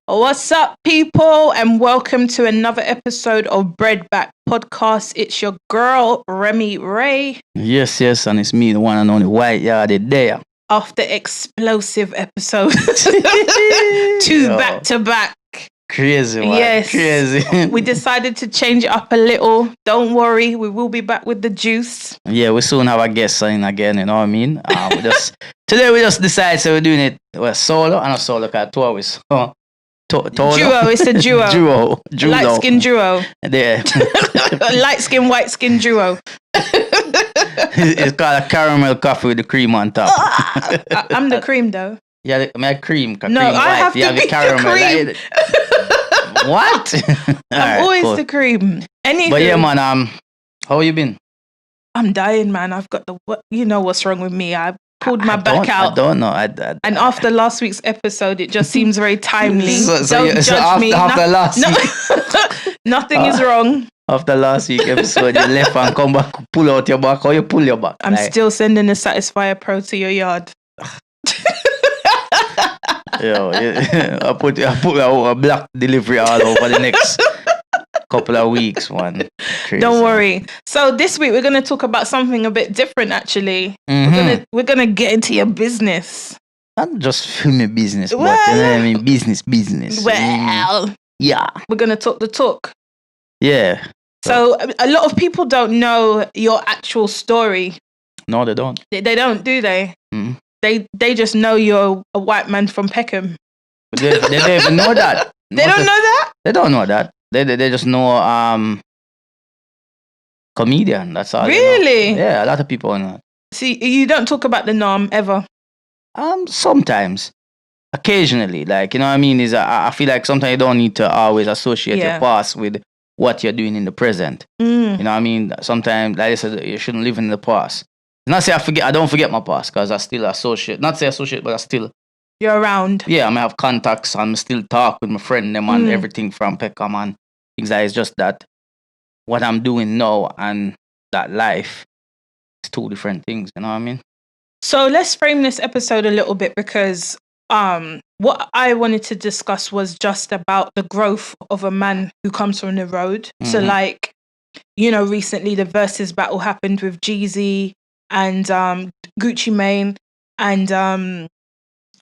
What's up, people, and welcome to another episode of Back Podcast. It's your girl, Remi Ray. Yes, and it's me, the one and only White Yardie there. After explosive episodes, two back to back. Crazy, man. Yes. Crazy. We decided to change it up a little. Don't worry, we will be back with the juice. Yeah, we soon have a guest in again, you know what I mean? Today we just decided we're doing it solo and a solo because two hours. Duo, it's a duo. Duo. Light skin duo. Yeah. Light skin, white skin duo. It's called a caramel coffee with the cream on top. I'm the cream though. Yeah, I cream. No, cream I have to be the cream. What? I'm always the cream. Anywho, but yeah, man. How you been? I'm dying, man. I've got you know what's wrong with me. I pulled my back out. I don't know. And after last week's episode, it just seems very timely. Don't judge after, me. After last week. Nothing is wrong. After last week episode, you left and come back, pull out your back, or you pull your back. I'm still sending the Satisfier Pro to your yard. Yo, I put a black delivery all over the next couple of weeks, man. Crazy. Don't worry. So this week we're gonna talk about something a bit different. Actually, we're gonna get into your business. Not just filming business, well, but you know what I mean, business. Well, yeah, we're gonna talk the talk. Yeah. So a lot of people don't know your actual story. No, they don't. They don't, do they? Mm-hmm. They just know you're a white man from Peckham. But they don't even know that. They don't know that? They don't know that. They just know comedian. That's all. Really? Yeah, a lot of people know. See, you don't talk about the norm ever. Sometimes. Occasionally. Like, you know what I mean? I feel like sometimes you don't need to always associate your past with what you're doing in the present. You know what I mean? Sometimes, like I said, you shouldn't live in the past. Not say I don't forget my past because I still associate. Not say associate, but I still. You're around. Yeah, I have contacts. I'm still talk with my friend them and everything from Peckham and things like. It's just that what I'm doing now and that life is two different things. You know what I mean? So let's frame this episode a little bit because what I wanted to discuss was just about the growth of a man who comes from the road. So like, you know, recently the versus battle happened with Jeezy and Gucci Mane and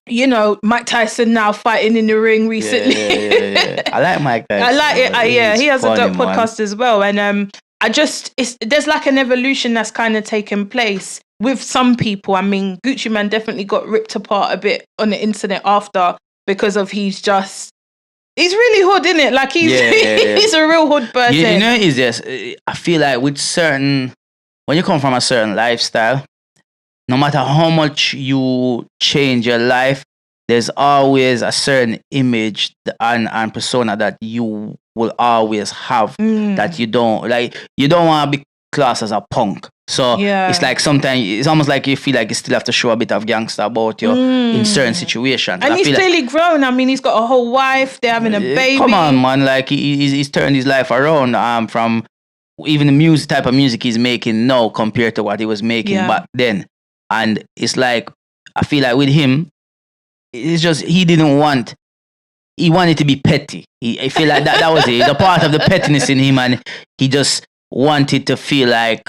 you know, Mike Tyson now fighting in the ring recently. Yeah. I like Mike Tyson. I like it. Yeah, he has a dope man. podcast as well. And there's like an evolution that's kind of taken place with some people. I mean, Gucci Mane definitely got ripped apart a bit on the internet after because of he's really hood, isn't it? Like he's a real hood person. You know, it's just I feel like when you come from a certain lifestyle, no matter how much you change your life, there's always a certain image and persona that you will always have that you don't want to be classed as a punk. So it's like sometimes it's almost like you feel like you still have to show a bit of gangster about you in certain situations. And he's clearly grown. I mean, he's got a whole wife. They're having a baby. Come on, man! Like he's turned his life around. From even the type of music he's making now compared to what he was making back then. And it's like, I feel like with him, it's just, he wanted to be petty. I feel like that was it. The part of the pettiness in him, and he just wanted to feel like,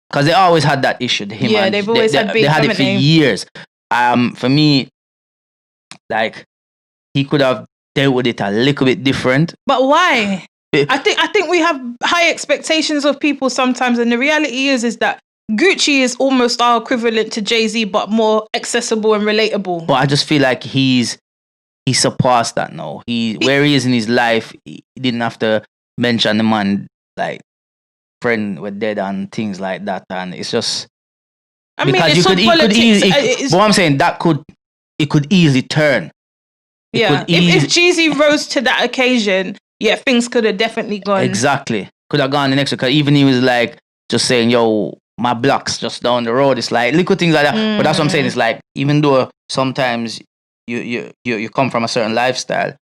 because they always had that issue. They've always had beef. They had it for years. For me, like, he could have dealt with it a little bit different. But why? I think we have high expectations of people sometimes, and the reality is that Gucci is almost our equivalent to Jay-Z, but more accessible and relatable. But I just feel like he surpassed that now. Where he is in his life, he didn't have to mention the man like friend were dead and things like that, and it's just. I mean, it's all politics. But what I'm saying, it could easily turn. If Jeezy rose to that occasion, things could have definitely gone. Exactly, could have gone the next. Because even he was like just saying, "Yo, my block's just down the road." It's like little things like that. But that's what I'm saying. It's like, even though sometimes you come from a certain lifestyle,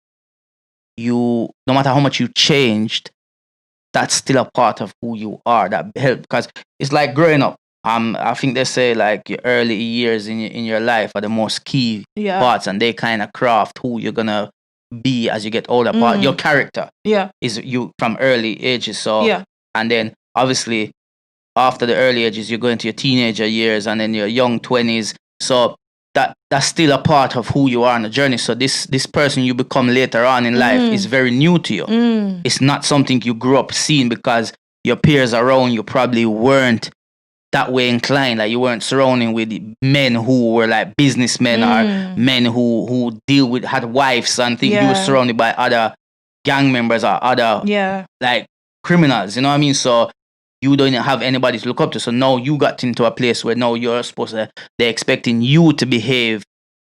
no matter how much you changed, that's still a part of who you are. That help, because it's like growing up. I think they say like your early years in your life are the most key parts, and they kind of craft who you're gonna be as you get older. But your character is you from early ages. So and then obviously after the early ages, you go into your teenager years and then your young 20s. So that's still a part of who you are on the journey. So this person you become later on in life is very new to you. It's not something you grew up seeing because your peers around you probably weren't that way inclined. Like you weren't surrounding with men who were like businessmen or men who had wives and things. You were surrounded by other gang members or other like criminals. You know what I mean? So you don't have anybody to look up to. So now you got into a place where now you're supposed to, they're expecting you to behave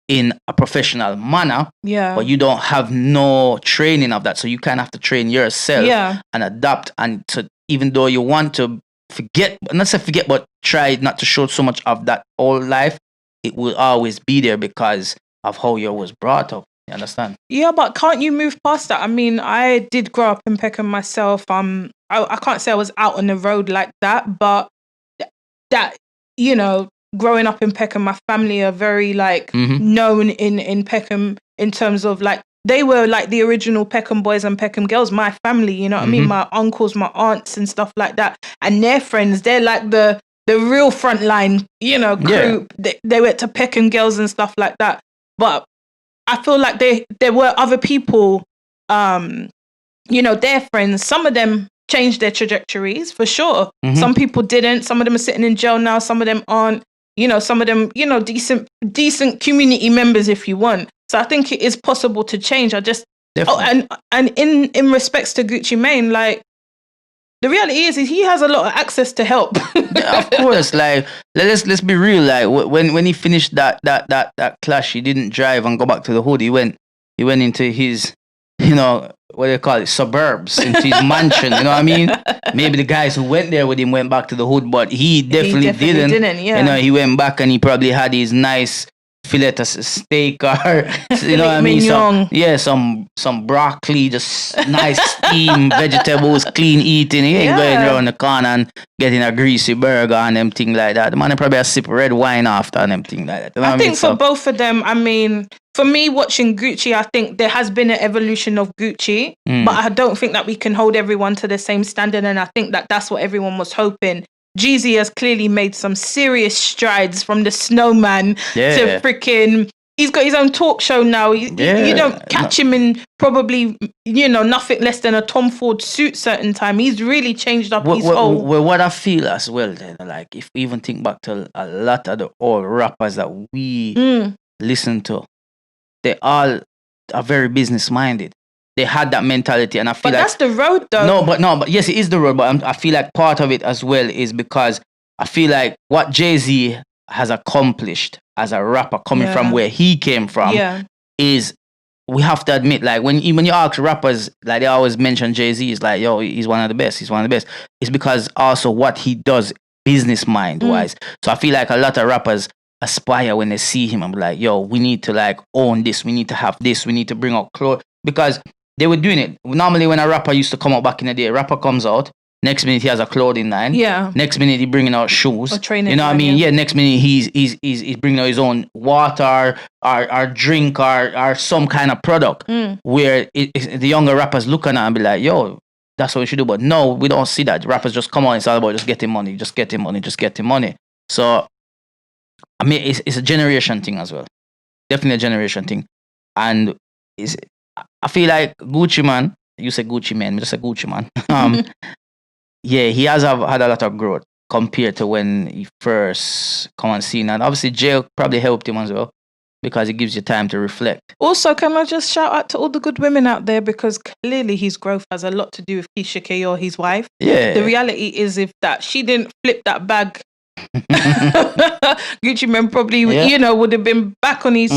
in a professional manner. But you don't have no training of that. So you kind of have to train yourself and adapt. And to, even though you want to not say forget, but try not to show so much of that old life, it will always be there because of how you was brought up. You understand? Yeah, but can't you move past that? I mean, I did grow up in Peckham myself. I can't say I was out on the road like that, but that, you know, growing up in Peckham, my family are very like known in Peckham in terms of like, they were like the original Peckham boys and Peckham girls, my family, you know what I mean? My uncles, my aunts and stuff like that. And their friends, they're like the real frontline, you know, group. They went to Peckham girls and stuff like that. But I feel like there were other people, you know, their friends, some of them changed their trajectories for sure. Some people didn't. Some of them are sitting in jail now. Some of them aren't. You know, some of them, you know, decent community members if you want. So I think it is possible to change. I just and in respects to Gucci Mane, like the reality is he has a lot of access to help. Yeah, of course, like let's be real. Like when he finished that clash, he didn't drive and go back to the hood. He went into his, you know, what do you call it, suburbs, into his mansion. You know what I mean? Maybe the guys who went there with him went back to the hood, but he definitely didn't. Yeah. You know, he went back and he probably had his nice fillet of steak or you know what I mean? Some broccoli, just nice steamed vegetables, clean eating. He ain't going around the corner and getting a greasy burger and them thing like that. The man probably a sip red wine after and them thing like that. You know I think for both of them, I mean, for me watching Gucci, I think there has been an evolution of Gucci, but I don't think that we can hold everyone to the same standard, and I think that that's what everyone was hoping. Jeezy has clearly made some serious strides from the snowman to freaking... He's got his own talk show now. You don't catch him in probably, you know, nothing less than a Tom Ford suit certain time. He's really changed up his whole... Well, what I feel as well, then, like, if we even think back to a lot of the old rappers that we listen to, they all are very business-minded. They had that mentality, and I feel that's the road, though. But yes, it is the road. But I feel like part of it as well is because I feel like what Jay-Z has accomplished as a rapper, coming from where he came from, is, we have to admit, like when you ask rappers, like they always mention Jay-Z, is like, yo, he's one of the best. He's one of the best. It's because also what he does, business mind wise. So I feel like a lot of rappers aspire when they see him and be like, yo, we need to like own this. We need to have this. We need to bring out clothes, because they were doing it. Normally when a rapper used to come out back in the day, a rapper comes out, next minute he has a clothing line. Yeah. Next minute he bringing out shoes. Or training. You know what I mean? Yeah. Next minute he's bringing out his own water or drink or some kind of product. Where the younger rappers look at it and be like, yo, that's what we should do. But no, we don't see that. Rappers just come on. It's all about just getting money, just getting money, just getting money. So I mean, it's a generation thing as well. Definitely a generation thing. And I feel like Gucci man, you say Gucci man, just say Gucci man. Yeah, he has had a lot of growth compared to when he first come on scene. And obviously jail probably helped him as well, because it gives you time to reflect. Also, can I just shout out to all the good women out there, because clearly his growth has a lot to do with Keisha Kayor, his wife. Yeah. The reality is, if that she didn't flip that bag, Gucci Mane probably, you know, would have been back on his...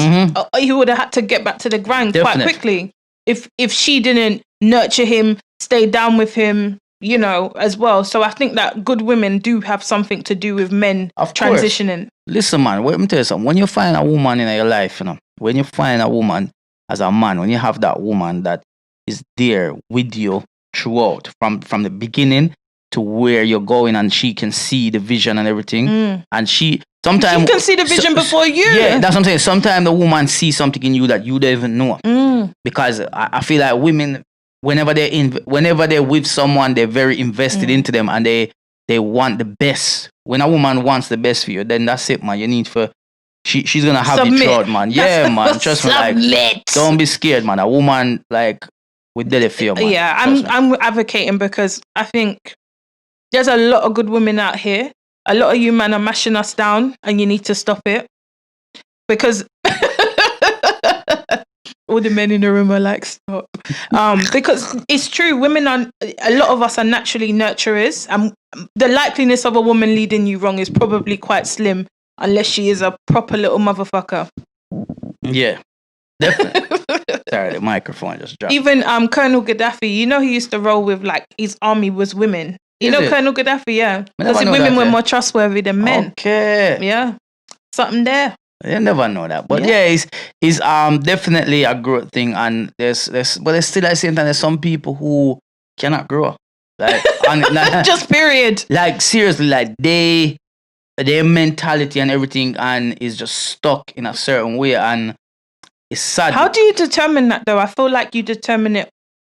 he would have had to get back to the grind quite quickly. If she didn't nurture him, stay down with him, you know, as well. So I think that good women do have something to do with men transitioning. Listen, man, let me tell you something. When you find a woman in your life, you know, when you find a woman as a man, when you have that woman that is there with you throughout, from the beginning to where you're going, and she can see the vision and everything, and she Sometimes she can see the vision before you. Yeah, that's what I'm saying. Sometimes the woman sees something in you that you don't even know. Because I feel like women, whenever they're with someone, they're very invested into them, and they want the best. When a woman wants the best for you, then that's it, man. You need for she's gonna have you throughout, man. Yeah, man. Trust me, like, don't be scared, man. A woman, like, with the fear, man. Yeah, I'm advocating because I think there's a lot of good women out here. A lot of you men are mashing us down, and you need to stop it. Because all the men in the room are like, stop. Because it's true, a lot of us are naturally nurturers, and the likeliness of a woman leading you wrong is probably quite slim, unless she is a proper little motherfucker. Yeah, definitely. Sorry, the microphone just dropped. Even Colonel Gaddafi, you know, he used to roll with, like, his army was women. You know Colonel Gaddafi, yeah. Because women were more trustworthy than men. Okay. Yeah. Something there. You never know that. But it's definitely a growth thing, and there's still at the same time there's some people who cannot grow. Like, just period. Like, seriously, like their mentality and everything and is just stuck in a certain way, and it's sad. How do you determine that though? I feel like you determine it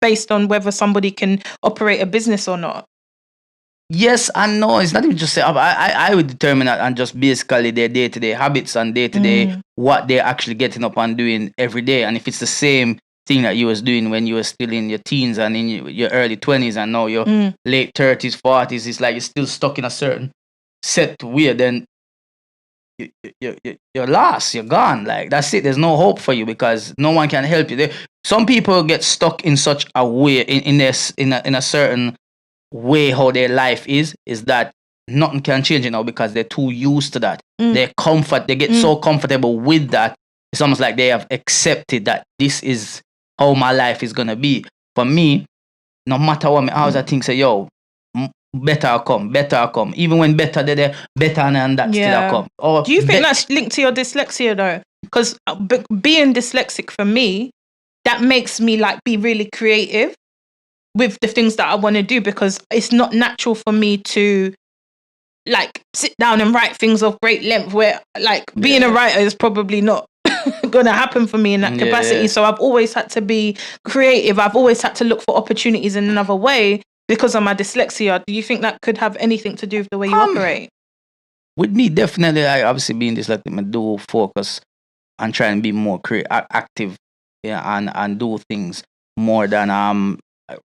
based on whether somebody can operate a business or not. Yes and no. It's not even just I would determine that and just basically their day-to-day habits and day-to-day what they're actually getting up and doing every day. And if it's the same thing that you was doing when you were still in your teens and in your early 20s and now your late 30s, 40s, it's like you're still stuck in a certain set way, then you're lost, you're gone. Like, that's it. There's no hope for you because no one can help you. Some people get stuck in such a way in a certain way how their life is that nothing can change it now because they're too used to that. They get so comfortable with that. It's almost like they have accepted that this is how my life is gonna be. For me, no matter what, I always think say, yo, better I come. Even when better they're there, better than that still I come. Or do you think that's linked to your dyslexia though? Because being dyslexic for me, that makes me like be really creative with the things that I want to do, because it's not natural for me to like sit down and write things of great length, where like being a writer is probably not gonna happen for me in that capacity. So I've always had to be creative. I've always had to look for opportunities in another way because of my dyslexia. Do you think that could have anything to do with the way you operate? With me, definitely, obviously being dyslexic, I do focus and try and be more active, and do things more than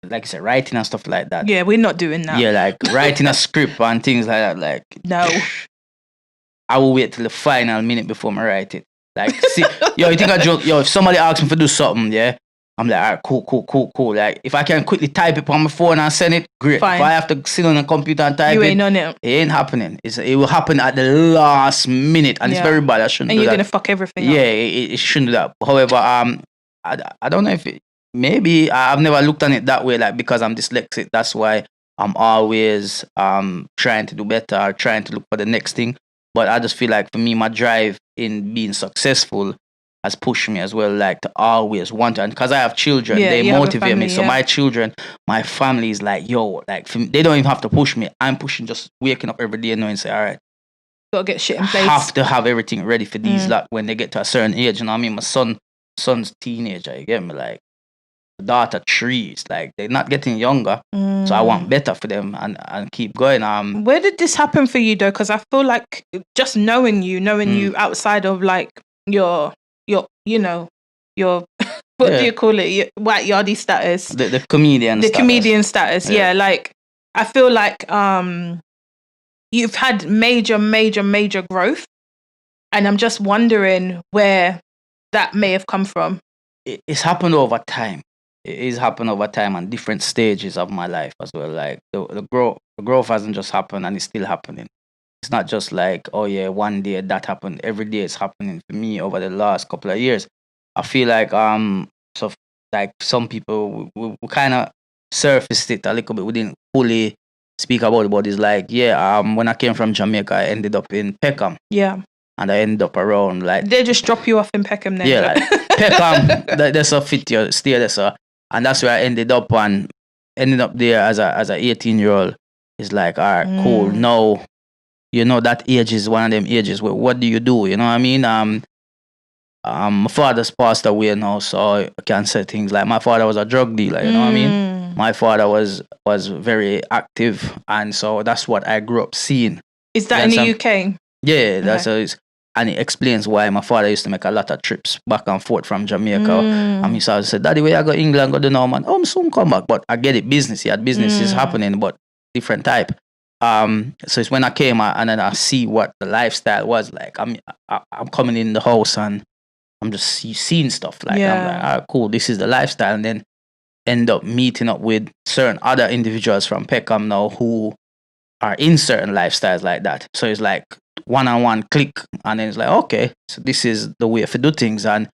like I said, writing and stuff like that. Yeah, we're not doing that. Yeah, like writing a script and things like that. Like, no, I will wait till the final minute before I write it. Like, see, you think I joke? If somebody asks me to do something, I'm like, all right, cool. Like, if I can quickly type it on my phone and send it, great. Fine. If I have to sit on a computer and type you ain't on it. It ain't happening. It will happen at the last minute, and it's very bad. I shouldn't do that. And you're gonna fuck everything up. Yeah, it shouldn't do that. However, I don't know if maybe I've never looked on it that way, like, because I'm dyslexic, that's why I'm always trying to do better, trying to look for the next thing. But I just feel like for me, my drive in being successful has pushed me as well, like, to always want to. And because I have children, they motivate me. So my children, my family is like, yo, like, they don't even have to push me. I'm pushing, just waking up every day and knowing, say, all right, gotta get shit in place. Have to have everything ready for these lot when they get to a certain age. You know what I mean? My son's teenager, you get me? Like, daughter 3, it's like they're not getting younger, so I want better for them and keep going. Where did this happen for you though? Because I feel like just knowing you outside of like your what do you call it, your White Yardie status, the comedian status. Like, I feel like you've had major growth, and I'm just wondering where that may have come from. It's happened over time. It is happened over time and different stages of my life as well. Like, the growth hasn't just happened, and it's still happening. It's not just like, oh yeah, one day that happened. Every day it's happening for me over the last couple of years. I feel like so like some people we kind of surfaced it a little bit. We didn't fully speak about it, but it's like, when I came from Jamaica, I ended up in Peckham. Yeah. And I ended up around like, they just drop you off in Peckham then. Yeah, like Peckham, that's a fit you stay there, so. And that's where I ended up, and ended up there as a 18-year-old. It's like, all right, cool. Now that age is one of them ages where what do you do? You know what I mean? My father's passed away now, so I can say things like my father was a drug dealer. You know what I mean? My father was very active, and so that's what I grew up seeing. Is that in the UK? Yeah, that's and it explains why my father used to make a lot of trips back and forth from Jamaica. And he used to say, "Daddy, where I go England, go to know, man. Oh, I'm soon come back." But I get it, business. He had businesses happening, but different type. So it's when I came and then I see what the lifestyle was like. I'm coming in the house and I'm just seeing stuff like I'm like, ah, cool, this is the lifestyle, and then end up meeting up with certain other individuals from Peckham now who are in certain lifestyles like that. So it's like one-on-one click, and then it's like, okay, so this is the way to do things, and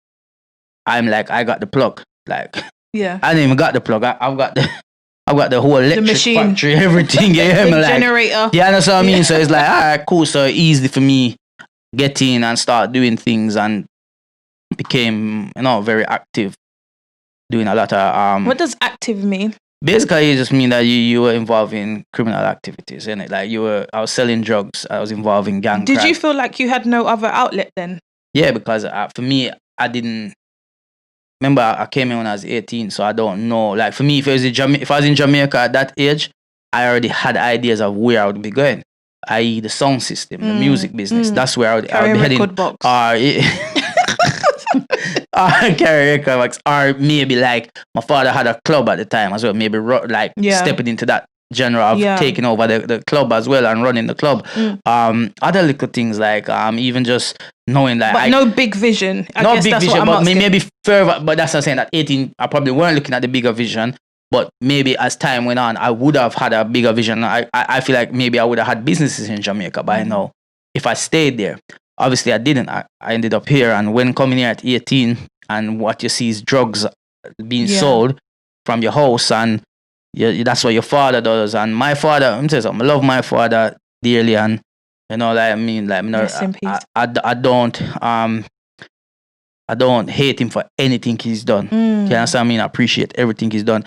I'm like, I got the plug. Like, I didn't even got the plug. I've got the whole electric factory, everything. Yeah, the generator. Yeah, that's what I mean. So it's like, all right, cool. So easy for me get in and start doing things, and became very active, doing a lot of What does active mean? Basically, it just mean that you were involved in criminal activities, innit? Like I was selling drugs, I was involved in gang crime. Did you feel like you had no other outlet then? Yeah, because for me, I didn't. Remember, I came in when I was 18, so I don't know. Like for me, if I was in Jamaica at that age, I already had ideas of where I would be going, i.e. the sound system, the music business. That's where I would be heading. Record box. Carry record box, or maybe like my father had a club at the time as well. Maybe stepping into that genre of taking over the club as well and running the club. Other little things like even just knowing that, but no big vision. I no guess big that's vision, what but I'm asking. maybe further. But that's what I'm saying. At 18, I probably weren't looking at the bigger vision. But maybe as time went on, I would have had a bigger vision. I feel like maybe I would have had businesses in Jamaica by now if I stayed there. Obviously, I didn't. I ended up here, and when coming here at 18, and what you see is drugs being sold from your house, and that's what your father does. And my father, I'm saying something, I love my father dearly, and like I mean, like I don't hate him for anything he's done. You understand? I mean, I appreciate everything he's done.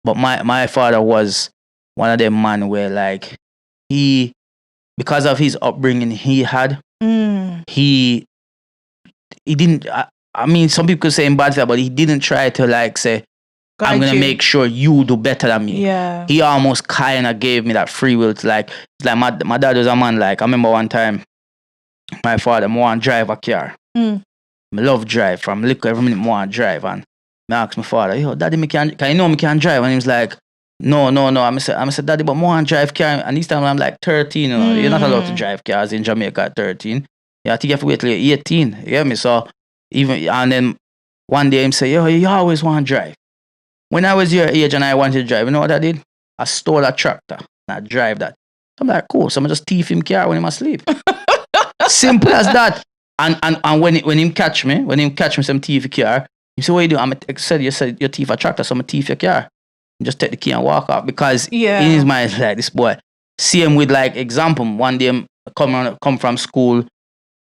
But my father was one of them man where like because of his upbringing he had, he didn't. I mean, some people could say him bad stuff, but he didn't try to like say, I'm gonna make sure you do better than me. Yeah. He almost kind of gave me that free will to like my dad was a man. Like I remember one time, my father want to drive a car. I love drive from little every minute want to drive, and I asked my father, yo, daddy, me can you know me can drive? And he was like, no. I said, daddy, but I want to drive car. And this time I'm like 13, you know, you're not allowed to drive cars in Jamaica at 13. Yeah, I think you have to wait till you're 18. You get me? So and then one day him say, yo, you always want to drive. When I was your age and I wanted to drive, you know what I did? I stole a tractor and I drive that. I'm like, cool. So I'm just thief him car when he asleep. Simple as that. And when him catch me, some thief car, he say, what you do? You said you thief a tractor, so I'm a thief your car. Just take the key and walk off. Because in his mind, it's like, this boy. See him with like example. One day come from school,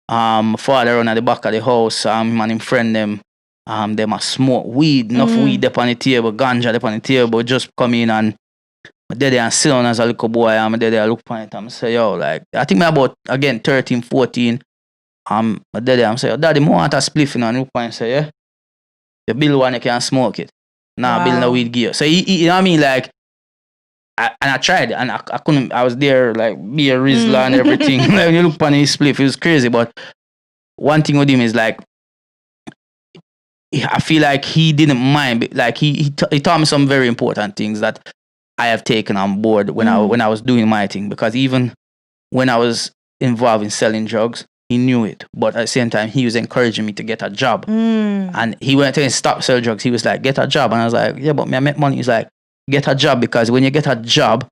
father run at the back of the house, and him friend them a smoke weed, enough weed up on the table, ganja up on the table, just come in and my daddy and sit down as a little boy, and my daddy I look upon it and I say, yo, like, I think me about, again, 13, 14, my daddy I say, yo, daddy, more want a spliff, and look upon it and say, yeah, you build one, you can smoke it. Nah, build no weed gear. So, you know what I mean, like, I tried, and I couldn't, I was there, like, be a Rizla and everything. Like, when you look upon his spliff, it was crazy, but one thing with him is, like, I feel like he didn't mind. Like he taught me some very important things that I have taken on board when I was doing my thing. Because even when I was involved in selling drugs, he knew it. But at the same time, he was encouraging me to get a job. And he went to stop selling drugs. He was like, get a job. And I was like, yeah, but me I make money. He's like, get a job, because when you get a job,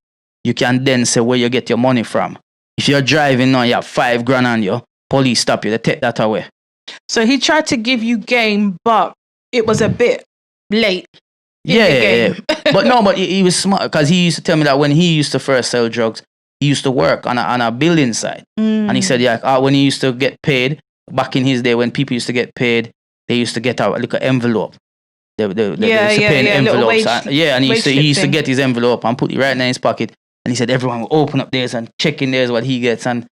you can then say where you get your money from. If you're driving now, you have $5,000 on you, police stop you, they take that away. So he tried to give you game, but it was a bit late. Yeah. But he was smart, because he used to tell me that when he used to first sell drugs, he used to work on a building site. And he said, yeah, when he used to get paid, back in his day when people used to get paid, they used to get a little envelope. They used to pay in envelopes. And he used to get his envelope and put it right in his pocket. And he said everyone will open up theirs and check in theirs what he gets. And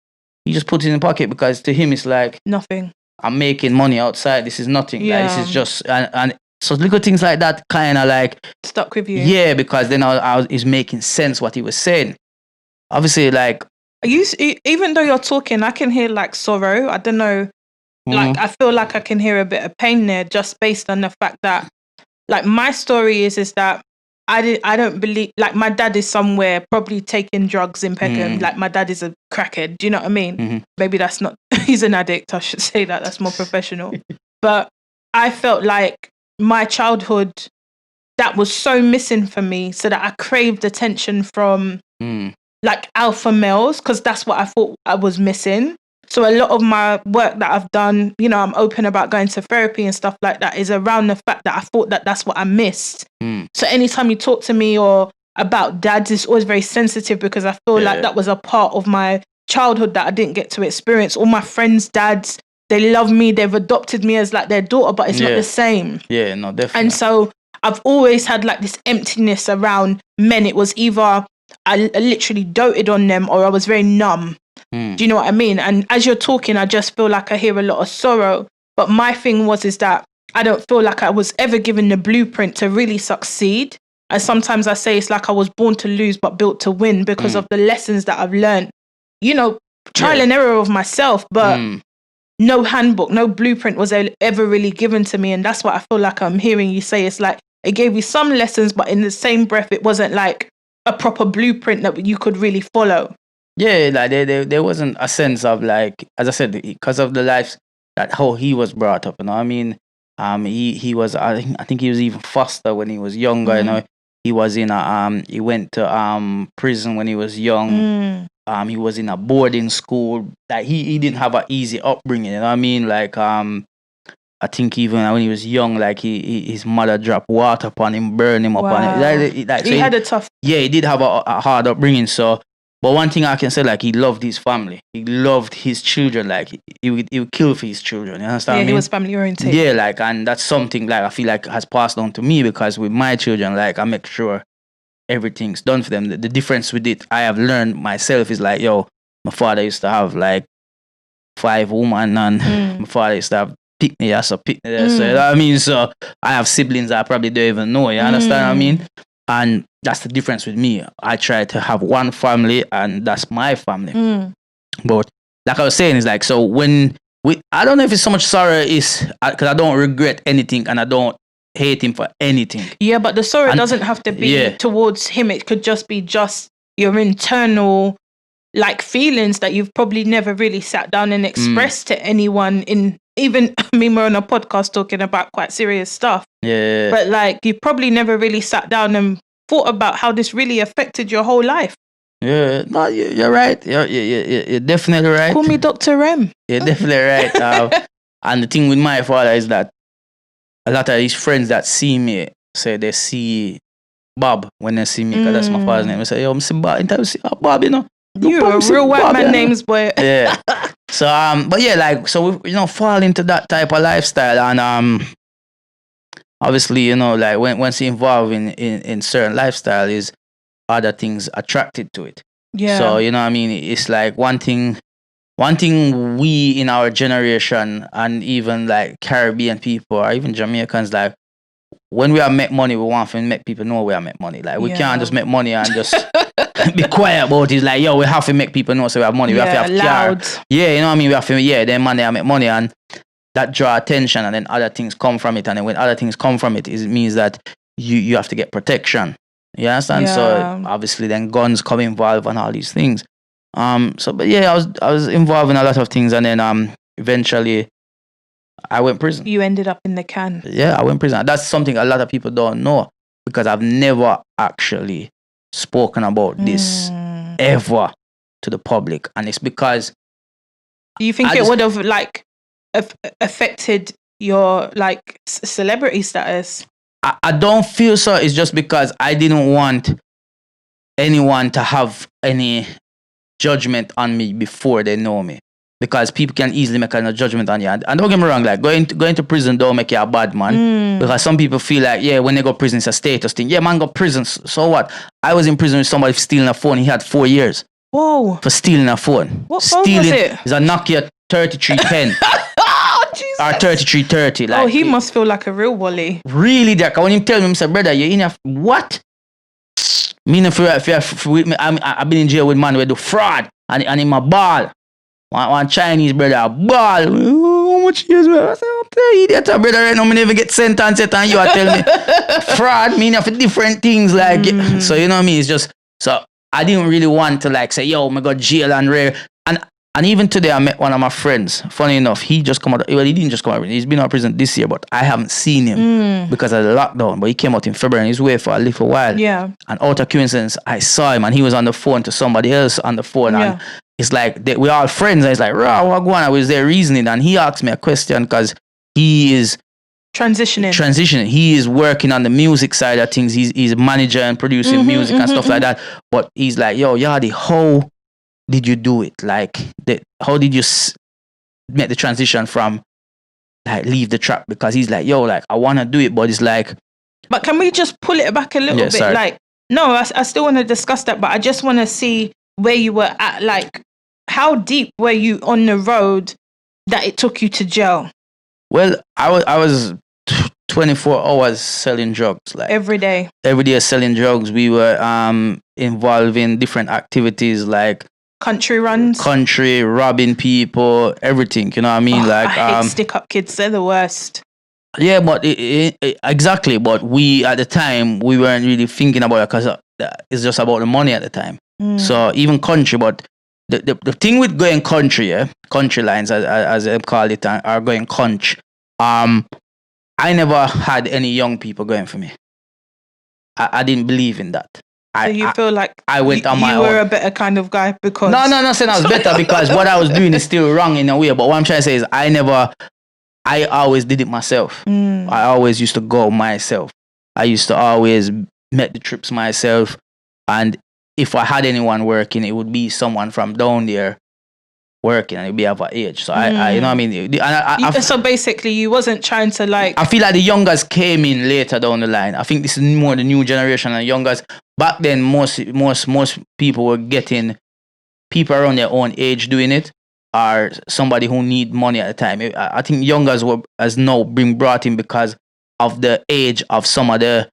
he just puts it in the pocket because to him it's like nothing. I'm making money outside. This is nothing. Yeah. Like, this is just and so little things like that kind of like stuck with you. Yeah, because then it's making sense what he was saying. Obviously, like even though you're talking, I can hear like sorrow. I don't know. Like I feel like I can hear a bit of pain there, just based on the fact that, like, my story is that I don't believe, like, my dad is somewhere probably taking drugs in Peckham. Like, my dad is a crackhead. Do you know what I mean? Maybe that's not. He's an addict. I should say that. That's more professional. But I felt like my childhood, that was so missing for me, so that I craved attention from like alpha males, because that's what I thought I was missing. So a lot of my work that I've done, you know, I'm open about going to therapy and stuff like that, is around the fact that I thought that that's what I missed. So anytime you talk to me or about dads, it's always very sensitive, because I feel like that was a part of my childhood that I didn't get to experience. All my friends' dads, they love me, they've adopted me as like their daughter, but it's not the same. Yeah, no, definitely. And so I've always had like this emptiness around men. It was either I literally doted on them or I was very numb. Do you know what I mean? And as you're talking, I just feel like I hear a lot of sorrow. But my thing is that I don't feel like I was ever given the blueprint to really succeed. And sometimes I say it's like I was born to lose but built to win, because of the lessons that I've learned. You know, trial and error of myself, but no handbook, no blueprint was ever really given to me. And that's what I feel like I'm hearing you say. It's like it gave you some lessons, but in the same breath, it wasn't like a proper blueprint that you could really follow. Yeah, like there wasn't a sense of, like, as I said, because of the life that how he was brought up. You know, I mean, he was, I think he was even foster when he was younger. You know, he was in he went to prison when he was young. He was in a boarding school. Like he didn't have an easy upbringing. You know what I mean? Like I think even when he was young, like his mother dropped water upon him, burned him upon him. Like, so he had a tough. Yeah, he did have a hard upbringing. So, but one thing I can say, like, he loved his family. He loved his children. Like he would kill for his children. You understand? Yeah, he was family oriented. Yeah, like, and that's something like I feel like has passed on to me, because with my children, like, I make sure everything's done for them. The difference with it, I have learned myself, is like, yo, my father used to have like 5 women, and my father used to have pick me as a pick me there. So you know what I mean? So I have siblings I probably don't even know. You understand what I mean? And that's the difference with me. I try to have one family, and that's my family. But like I was saying, it's like, so when I don't know if it's so much sorrow is because I don't regret anything and I don't hate him for anything. Yeah, but the sorrow doesn't have to be towards him. It could just be just your internal, like, feelings that you've probably never really sat down and expressed to anyone. Even, I mean, we're on a podcast talking about quite serious stuff. Yeah. But like, you probably never really sat down and thought about how this really affected your whole life. Yeah, no, you're right. You're definitely right. Call me Dr. Rem. You're definitely right. And the thing with my father is that a lot of his friends that see me say they see Bob when they see me, because that's my father's name. They say, yo, I'm see Bob. You see Bob, you know. You're a real white man names, boy. Yeah. So but yeah, like, so we, you know, fall into that type of lifestyle, and obviously, you know, like once you involve in certain lifestyle, is other things attracted to it. Yeah. So you know what I mean, it's like one thing we in our generation, and even like Caribbean people or even Jamaicans, like, when we are make money, we want to make people know we are make money. Like, we can't just make money and just be quiet about it. It's like, yo, we have to make people know so we have money. We have to have loud. Car. Yeah, you know what I mean? We have to, then money, I make money, and that draw attention, and then other things come from it. And then when other things come from it, it means that you have to get protection. You understand? Yeah. So obviously then guns come involved and all these things. But yeah, I was involved in a lot of things, and then eventually I went prison. You ended up in the can. Yeah, I went prison. That's something a lot of people don't know, because I've never actually spoken about this ever to the public, and it's because. Do you think it would have like affected your like celebrity status? I don't feel so. It's just because I didn't want anyone to have any judgment on me before they know me. Because people can easily make a judgment on you. And don't get me wrong, like, going to prison don't make you a bad man. Because some people feel like, yeah, when they go to prison, it's a status thing. Yeah, man, go to prison, so what? I was in prison with somebody stealing a phone. He had 4 years. Whoa. for stealing a phone. What phone was it? It's a Nokia 3310 or 3330. Like, he must feel like a real wally. Really, that when him tell me, say, brother, you in a what? Me no with me. I've been in jail with man who do fraud and in my ball. One Chinese brother ball. How much years? I say, I'm the idiot, brother. Right now, me never get sentenced yet, and you are telling me fraud mean for different things. Like, so you know what I mean? It's just so I didn't really want to like say, yo, I got jail and rare. And even today, I met one of my friends. Funny enough, he just come out. Well, he didn't just come out. He's been out of prison this year, but I haven't seen him because of the lockdown. But he came out in February and he's away for a little while. Yeah. And out of coincidence, I saw him and he was on the phone to somebody else on the phone. And it's like, we're all friends. And it's like, rah, what going on? I was there reasoning. And he asked me a question because he is transitioning. He is working on the music side of things. He's a manager and producing music and stuff like that. But he's like, yo, Yardie, how did you do it? Like, how did you make the transition from like leave the trap? Because he's like, yo, like I want to do it, but it's like. But can we just pull it back a little bit? Sorry. Like, no, I still want to discuss that, but I just want to see where you were at. Like, how deep were you on the road that it took you to jail? Well, I was 24 hours selling drugs, like every day selling drugs. We were involved in different activities like country robbing people, everything, you know what I mean? Like I hate stick up kids, they're the worst. Yeah, but exactly. But we at the time we weren't really thinking about it because it's just about the money at the time. So even country, but the thing with going country, country lines as they call it, are going country. I never had any young people going for me. I didn't believe in that. So you feel like I went on my own. You were a better kind of guy because... No, saying I was better because what I was doing is still wrong in a way. But what I'm trying to say is I always did it myself. I always used to go myself. I used to always make the trips myself. And if I had anyone working, it would be someone from down there working and it'd be of our age. So I you know what I mean? So basically you wasn't trying to like... I feel like the youngers came in later down the line. I think this is more the new generation and youngers. Back then, most people were getting people around their own age doing it, or somebody who need money at the time. I think youngers has now been brought in because of the age of some of the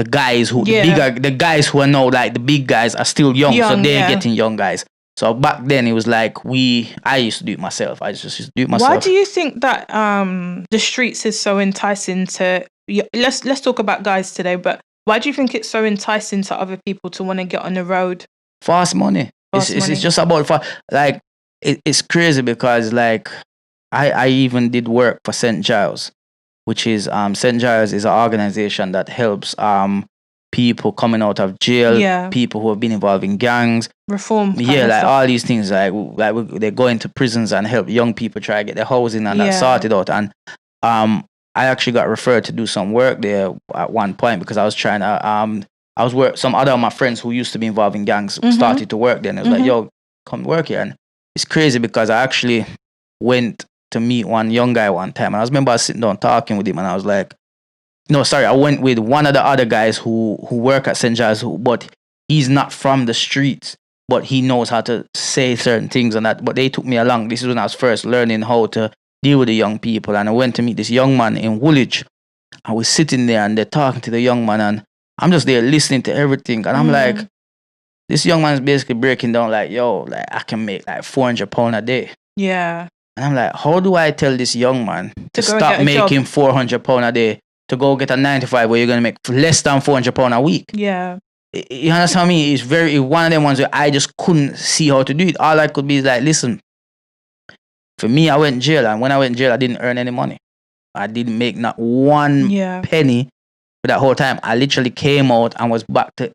guys who the guys who are now like the big guys are still young so they're getting young guys. So back then it was like I used to do it myself. I just used to do it myself. Why do you think that the streets is so enticing to? Let's talk about guys today, but why do you think it's so enticing to other people to want to get on the road? Fast money. It's just about like it's crazy because like I even did work for St. Giles, which is St. Giles is an organization that helps people coming out of jail, people who have been involved in gangs, reform, like all these things, like they go into prisons and help young people try to get their housing and that sorted out. And I actually got referred to do some work there at one point because I was trying to some other of my friends who used to be involved in gangs started to work there, and it was like, yo, come work here. And it's crazy because I actually went to meet one young guy one time, and I remember sitting down talking with him, and I was like, I went with one of the other guys who work at St. Giles, but he's not from the streets, but he knows how to say certain things and that. But they took me along. This is when I was first learning how to deal with the young people. And I went to meet this young man in Woolwich. I was sitting there and they're talking to the young man, and I'm just there listening to everything. And I'm like, this young man is basically breaking down like, yo, like I can make like £400 a day. Yeah. And I'm like, how do I tell this young man to stop making £400 a day to go get a 9-to-5 where you're going to make less than £400 a week? Yeah. You understand me? It's one of them ones where I just couldn't see how to do it. All I could be is like, listen, for me, I went in jail, and when I went in jail, I didn't earn any money. I didn't make not one penny for that whole time. I literally came out and was back to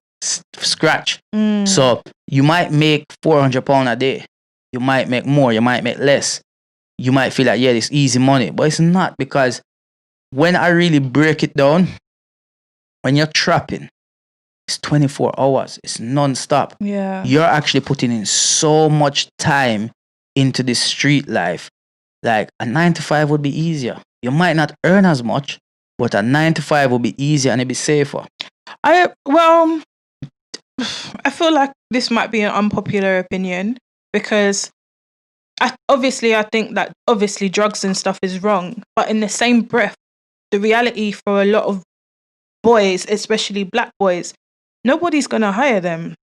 scratch. So you might make £400 a day. You might make more. You might make less. You might feel like, it's easy money. But it's not, because when I really break it down, when you're trapping, it's 24 hours. It's non-stop. Yeah. You're actually putting in so much time into this street life. Like a 9-to-5 would be easier. You might not earn as much, but a 9-to-5 would be easier and it'd be safer. I feel like this might be an unpopular opinion because I think that obviously drugs and stuff is wrong, but in the same breath, the reality for a lot of boys, especially black boys, nobody's going to hire them.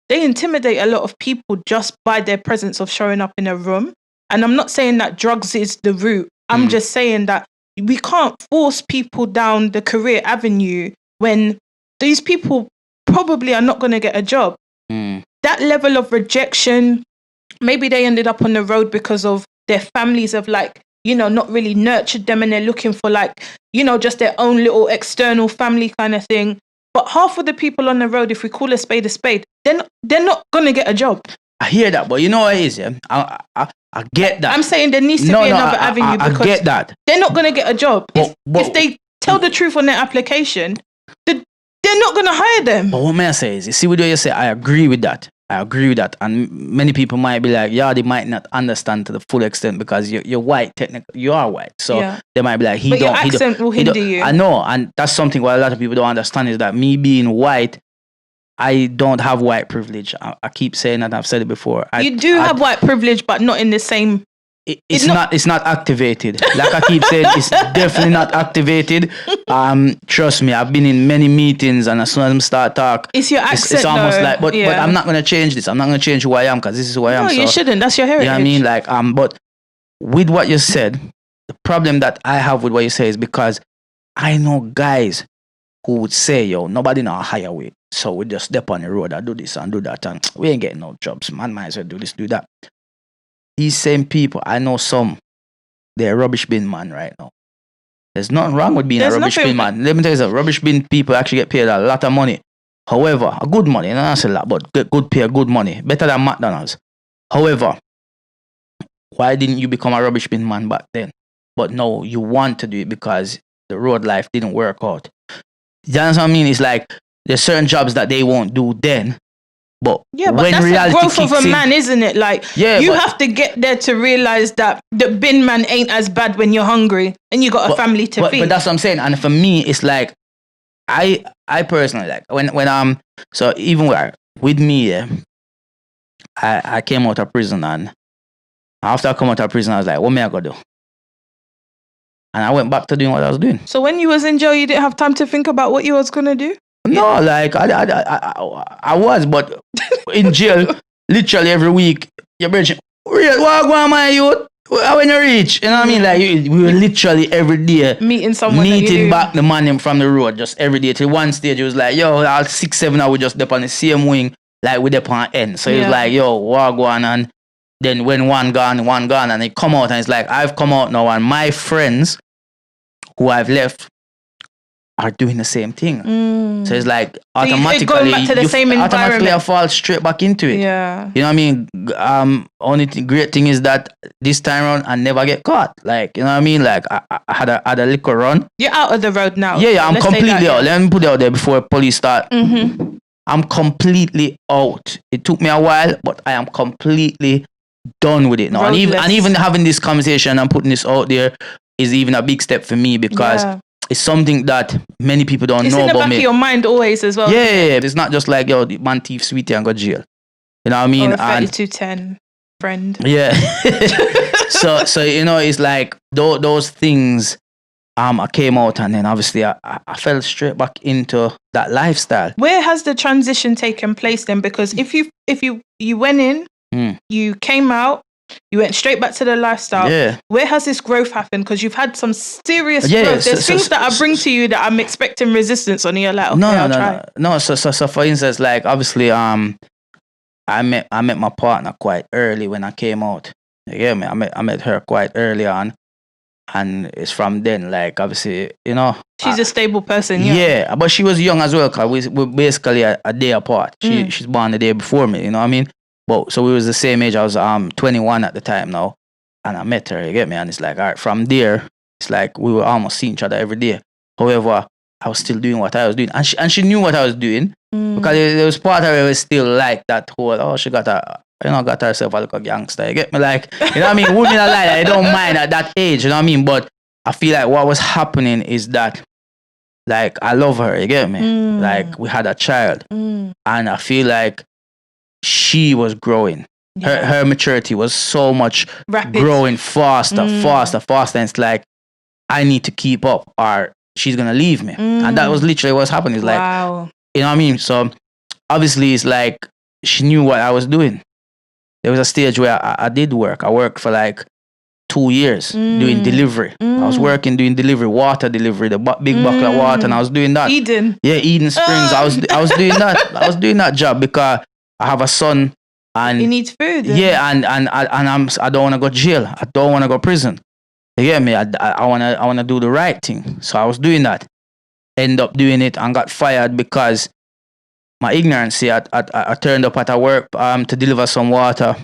They intimidate a lot of people just by their presence of showing up in a room. And I'm not saying that drugs is the root. I'm just saying that we can't force people down the career avenue when these people probably are not going to get a job. That level of rejection, maybe they ended up on the road because of their families have not really nurtured them and they're looking for just their own little external family kind of thing. But half of the people on the road, if we call a spade, they're not going to get a job. I hear that, but you know what it is, yeah? I get that. I'm saying there needs to be another avenue because I get that. They're not going to get a job. If they tell the truth on their application, they're not going to hire them. But what may I say is, you see what you say, I agree with that. And many people might be like, yeah, they might not understand to the full extent because you're white, technically. You are white. So they might be like, your accent will hinder you. I know. And that's something what a lot of people don't understand is that me being white, I don't have white privilege. I keep saying that. I've said it before. You do have white privilege, but not in the same... It's not activated. Like I keep saying, it's definitely not activated. Trust me, I've been in many meetings, and as soon as I start talk, it's your accent. It's almost like, but I'm not gonna change this. I'm not gonna change who I am because this is who I am. No, you shouldn't. That's your heritage. You know what I mean? But with what you said, the problem that I have with what you say is because I know guys who would say, "Yo, nobody know hire we, so we just step on the road and do this and do that, and we ain't getting no jobs. Man, might as well do this, do that." These same people, I know some, they're rubbish bin man right now. There's nothing wrong with being a rubbish bin man. Let me tell you something, rubbish bin people actually get paid a lot of money. However, a good money, not a lot, but good pay, good money. Better than McDonald's. However, why didn't you become a rubbish bin man back then? But no, you want to do it because the road life didn't work out. You understand what I mean? It's like, there's certain jobs that they won't do then. But when that's reality the growth of a kicks in, man, isn't it? Like, you have to get there to realize that the bin man ain't as bad when you're hungry and you got a family to feed. But that's what I'm saying. And for me, it's like, I personally, like, when so even with me, I came out of prison, and after I come out of prison, I was like, what may I go do? And I went back to doing what I was doing. So when you was in jail, you didn't have time to think about what you was going to do? No, like I was, but in jail, literally every week, you're bridging. What go on, my youth? When you reach, you know what I mean? Like we were literally every day meeting someone, meeting back the man from the road, just every day. Till one stage, it was like, yo, all 6-7 hours just up on the same wing, like we up on end. So it was like, yo, what go on? And then when one gone, and they come out, and it's like, I've come out now, and my friends who I've left are doing the same thing. So it's like automatically going back to the same automatically I fall straight back into it. Yeah. You know what I mean? Only great thing is that this time around I never get caught. Like, you know what I mean? Like I had a little run. You're out of the road now. Yeah, I'm completely out. Let me put it out there before police start. I'm completely out. It took me a while, but I am completely done with it now. And even having this conversation and putting this out there is even a big step for me because it's something that many people don't know about me. It's in the back of your mind always as well. Yeah. It's not just like, yo, the man thief sweetie and go jail. You know what I mean? Or a 3210 friend. Yeah. so you know, it's like those things. I came out, and then obviously I fell straight back into that lifestyle. Where has the transition taken place then? Because if you went in, you came out, you went straight back to the lifestyle. Yeah. Where has this growth happened? Because you've had some serious growth. There's things that I bring to you that I'm expecting resistance on. You're like, okay, no. So for instance, like obviously, I met my partner quite early when I came out. You get me? I met her quite early on, and it's from then, like obviously, you know, she's a stable person. Yeah, but she was young as well, cause we're basically a day apart. She's born the day before me. You know what I mean? But so we was the same age. I was 21 at the time now, and I met her. You get me? And it's like, all right, from there, it's like we were almost seeing each other every day. However, I was still doing what I was doing, and she knew what I was doing because there was part of it was still like that whole she got herself a little gangster. You get me? Like, you know what I mean? Women are like that. I don't mind at that age. You know what I mean? But I feel like what was happening is that, like, I love her. You get me? Like, we had a child. And I feel like she was growing. Her maturity was so much rapid, growing faster. And it's like, I need to keep up or she's going to leave me. And that was literally what's happening. It's like, you know what I mean? So obviously it's like she knew what I was doing. There was a stage where I did work. I worked for like 2 years doing delivery. I was working doing delivery, water delivery, the big bucket of water, and I was doing that. Eden Springs. I was doing that. I was doing that job because I have a son and he needs food. And I don't want to go jail. I don't want to go prison. You get me? I wanna do the right thing. So I was doing that. End up doing it and got fired because my ignorance. I turned up at a work to deliver some water.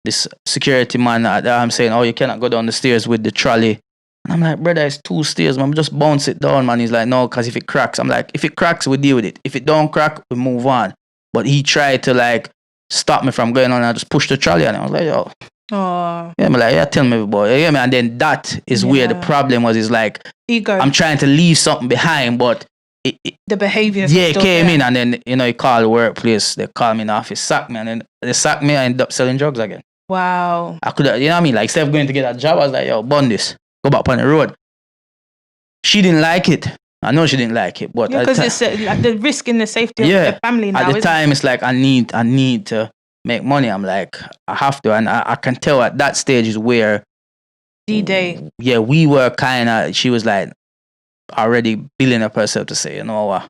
This security man, I'm saying, oh, you cannot go down the stairs with the trolley. And I'm like, brother, it's 2 stairs, man. Just bounce it down, man. He's like, no, because if it cracks. I'm like, if it cracks, we deal with it. If it don't crack, we move on. But he tried to like stop me from going on. I just pushed the trolley and I was like, yo. Oh. Yeah, I'm like, yeah, tell me, boy. Yeah, man. And then that is where the problem was. Is like, ego. I'm trying to leave something behind, but the behavior. Yeah, it came in and then, you know, he called the workplace. They called me in the office, sacked me. And then they sacked me. I ended up selling drugs again. Wow. I could have, you know what I mean? Like, instead of going to get a job, I was like, yo, bun this. Go back on the road. She didn't like it. I know she didn't like it, but because it's like the risk in the safety of the family now. At the time, it's like I need to make money. I'm like, I have to, and I can tell at that stage is where D-Day. Yeah, we were kind of. She was like already building up herself to say, you know what,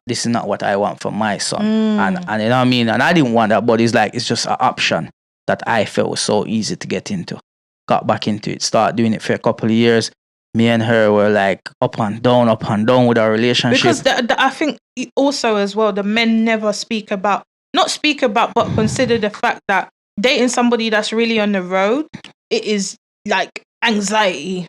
this is not what I want for my son, and you know what I mean. And I didn't want that, but it's like it's just an option that I felt was so easy to get into. Got back into it, started doing it for a couple of years. Me and her were like up and down with our relationship. Because I think also as well, the men never not speak about, but consider the fact that dating somebody that's really on the road, it is like anxiety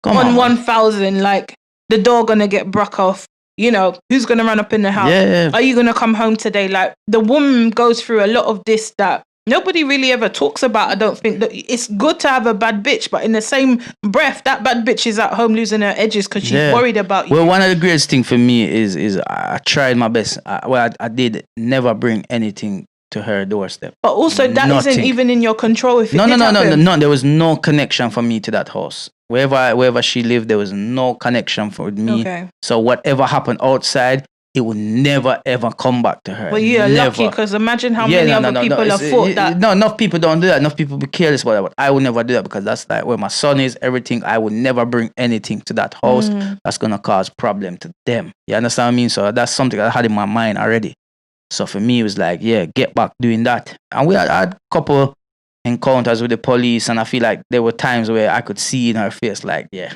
on 1,000. Like, the door gonna get broke off. You know, who's gonna run up in the house? Yeah. Are you gonna come home today? Like, the woman goes through a lot of this that nobody really ever talks about. I don't think that it's good to have a bad bitch, but in the same breath, that bad bitch is at home losing her edges because she's worried about you. Well, one of the greatest things for me is I tried my best. I did never bring anything to her doorstep. But also, that isn't even in your control. If no. There was no connection for me to that house. Wherever she lived, there was no connection for me. Okay. So whatever happened outside, it would never ever come back to her. Well, you're lucky, because imagine how many other people have thought that. No, enough people don't do that. Enough people be careless about that. But I would never do that, because that's like where my son is, everything. I would never bring anything to that house that's gonna cause problem to them. You understand what I mean? So that's something I had in my mind already. So for me, it was like, yeah, get back doing that. And we had a couple encounters with the police, and I feel like there were times where I could see in her face, like, yeah,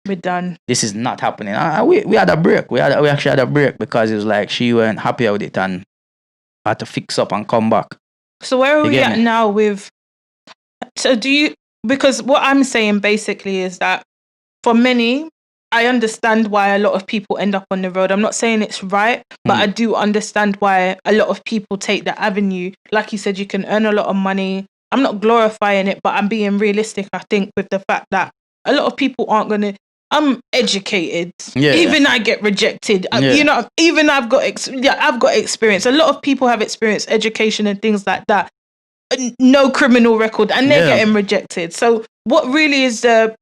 we're done. This is not happening. We had a break. We actually had a break, because it was like she weren't happy with it and had to fix up and come back. So where are we at now with? So because what I'm saying basically is that for many, I understand why a lot of people end up on the road. I'm not saying it's right, but I do understand why a lot of people take the avenue. Like you said, you can earn a lot of money. I'm not glorifying it, but I'm being realistic, I think, with the fact that a lot of people aren't going to... I'm educated. Even I get rejected. You know, even I've got experience. A lot of people have experience, education and things like that. No criminal record, and they're getting rejected. So what really is the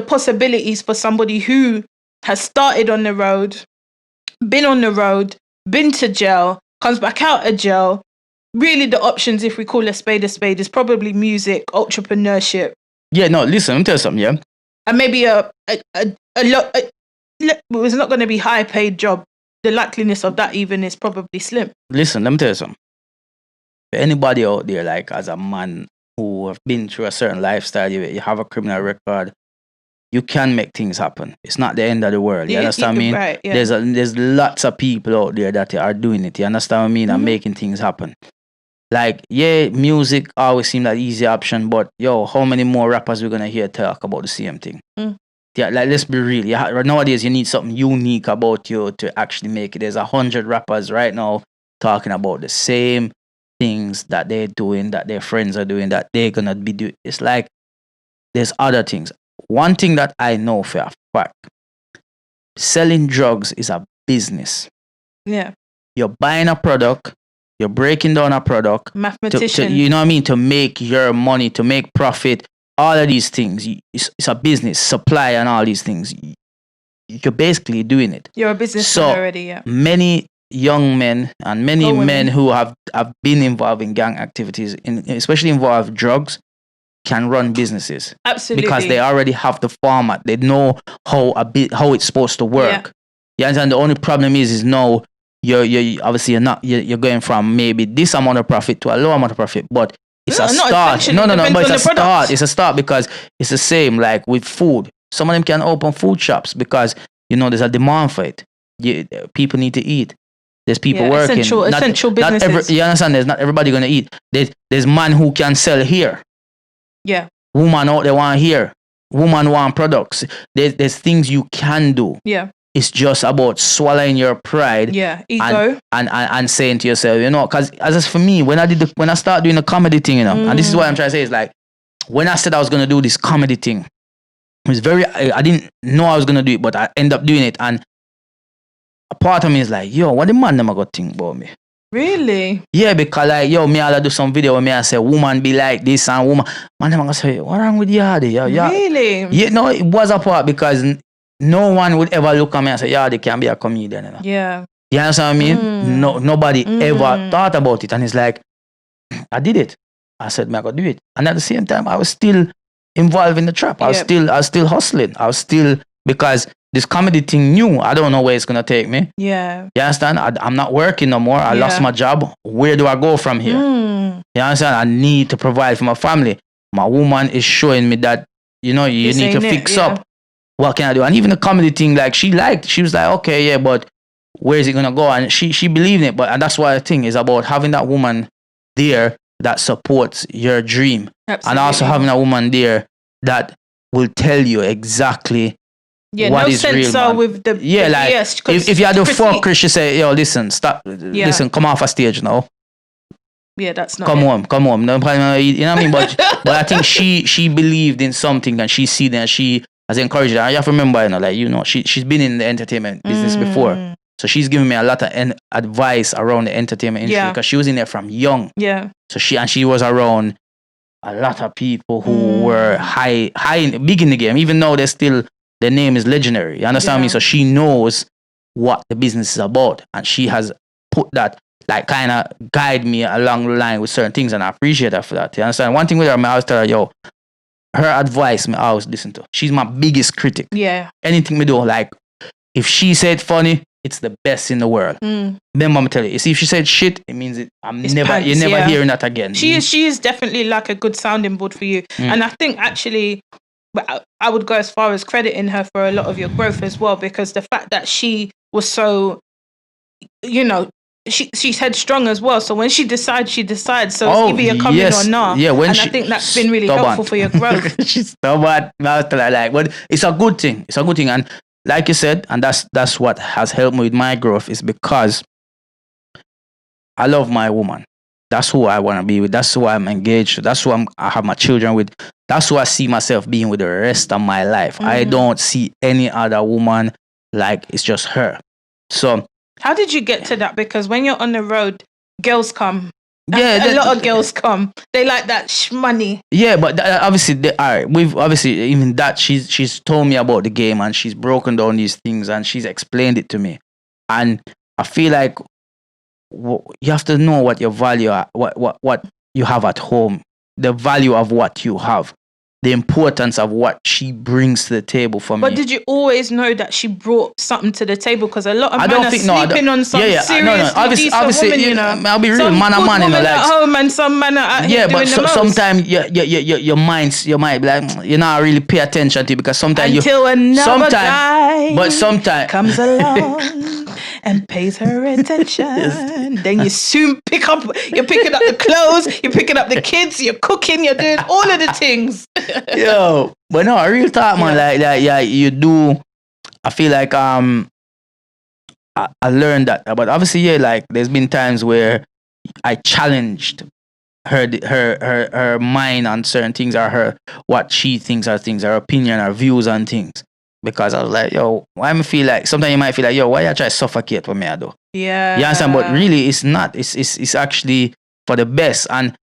possibilities for somebody who has started on the road, been to jail, comes back out of jail? Really, the options, if we call a spade, is probably music, entrepreneurship. Yeah, no, listen, let me tell you something, yeah? And maybe a lot, it's not going to be high paid job. The likeliness of that even is probably slim. Listen, let me tell you something. For anybody out there, like as a man who have been through a certain lifestyle, you have a criminal record, you can make things happen. It's not the end of the world. You understand what I mean? Right, yeah. There's lots of people out there that are doing it. You understand what I mean? And making things happen. Like, yeah, music always seemed like easy option, but yo, how many more rappers we're gonna hear talk about the same thing? Yeah, like, let's be real. Nowadays, you need something unique about you to actually make it. There's 100 rappers right now talking about the same things that they're doing, that their friends are doing, that they're gonna be doing. It's like there's other things. One thing that I know for a fact: selling drugs is a business. Yeah. you're buying a product, you're breaking down a product. Mathematician. You know what I mean? To make your money, to make profit, all of these things. It's a business, supply and all these things. You're basically doing it. You're a businessman already, yeah. Many young men and many men who have been involved in gang activities, especially involved drugs, can run businesses. Absolutely. Because they already have the format. They know how it's supposed to work. Yeah. And the only problem is now you're obviously you're going from maybe this amount of profit to a low amount of profit, but it's a start. No, but it's a start. It's a start because it's the same like with food. Some of them can open food shops because there's a demand for it. People need to eat. There's people working. Essential businesses. You understand? There's not everybody gonna eat. There's man who can sell here. Yeah. Woman out there want here. Woman want products. There's things you can do. Yeah. It's just about swallowing your pride. Yeah. Ego. And saying to yourself, because as for me, when I start doing the comedy thing, and this is what I'm trying to say is like, when I said I was gonna do this comedy thing, it was I didn't know I was gonna do it, but I end up doing it, and a part of me is like, what the man them I got think about me? Really? Yeah, because like, me I'll do some video where me I say woman be like this and woman. Man them I gonna say, what wrong with Yardie? Yeah. Really? Yeah, no, it was a part because no one would ever look at me and say, Yardie can be a comedian. Yeah. You understand what I mean? Nobody ever thought about it. And it's like, I did it. I said, I gotta do it. And at the same time, I was still involved in the trap. I was still hustling. I was still, because this comedy thing new, I don't know where it's gonna take me. Yeah. You understand? I'm not working no more. I lost my job. Where do I go from here? You understand? I need to provide for my family. My woman is showing me that, you need to fix up. What can I do? And even the comedy thing, like she was like, okay, yeah, but where is it gonna go? And she believed in it. And that's why the thing is about having that woman there that supports your dream. Absolutely. And also having a woman there that will tell you exactly what is real, man. With the if you had a fucker, she say, yo, listen, stop, listen, come off a stage now. Yeah, that's not come home. You know what I mean? But I think she believed in something and she see that she has encouraged her. And you have to remember, she's been in the entertainment business before. So she's giving me a lot of advice around the entertainment industry because she was in there from young. Yeah. So she was around a lot of people who were big in the game, even though their name is legendary. You understand me? So she knows what the business is about, and she has put that, like, kind of guide me along the line with certain things, and I appreciate her for that. You understand? One thing with her, I always tell her, her advice, I always listen to. She's my biggest critic. Yeah. Anything we do, like, if she said funny, it's the best in the world. Then I'm tell you, see, if she said shit, it means you're never hearing that again. She is definitely like a good sounding board for you. And I think actually, I would go as far as crediting her for a lot of your growth as well, because the fact that she was so, she's headstrong as well. So when she decides. So it's either you're coming or not. Yeah, I think that's been really helpful for your growth. She's stubborn. But it's a good thing. It's a good thing. And like you said, and that's what has helped me with my growth, is because I love my woman. That's who I want to be with. That's who I'm engaged to. That's who I have my children with. That's who I see myself being with the rest of my life. I don't see any other woman like it's just her. So how did you get to that? Because when you're on the road, girls come. Yeah, a lot of girls come. They like that money. Yeah, but obviously, we've obviously even that she's told me about the game, and she's broken down these things and she's explained it to me. And I feel like you have to know what your value are, what you have at home, the value of what you have, the importance of what she brings to the table for me. But did you always know that she brought something to the table? Because a lot of men are sleeping on some seriously decent woman, I'll be real, man and man, at home, and some men are out here doing the most. Sometimes your might be like, you not really pay attention to it, because sometimes until another guy sometimes comes along and pays her attention. Then you soon you're picking up the clothes, you're picking up the kids, you're cooking, you're doing all of the things. Yo, but no, real talk, man. Like, you do. I feel like I learned that, but obviously, like, there's been times where I challenged her mind on certain things, or what she thinks are things, her opinion, her views on things. Because I was like, yo, why me feel like, sometimes you might feel like, yo, why you try to suffocate what me I do? Yeah. You understand? But really, it's not. It's actually for the best. And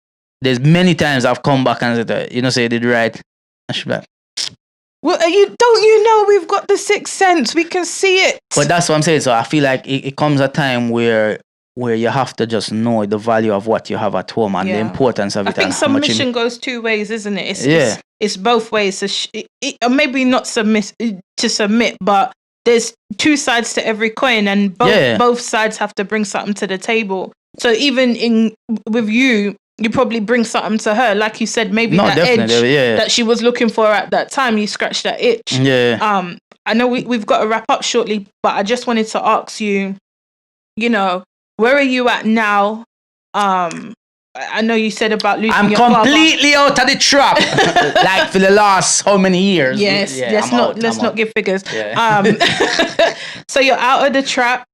there's many times I've come back and said, you know, say you did right. I should be like, well, you know we've got the sixth sense. We can see it. but that's what I'm saying. So I feel like it comes a time where you have to just know the value of what you have at home and the importance of it. I think submission goes two ways, isn't it? It's both ways. So maybe not submit, but there's two sides to every coin, and both sides have to bring something to the table. So even with you probably bring something to her, like you said, maybe that edge that she was looking for at that time. You scratched that itch. Yeah. I know we've got to wrap up shortly, but I just wanted to ask you, you know, where are you at now? I know you said about losing your father. I'm completely out of the trap. Like for the last how many years? Yes, let's not give figures. Yeah. So you're out of the trap.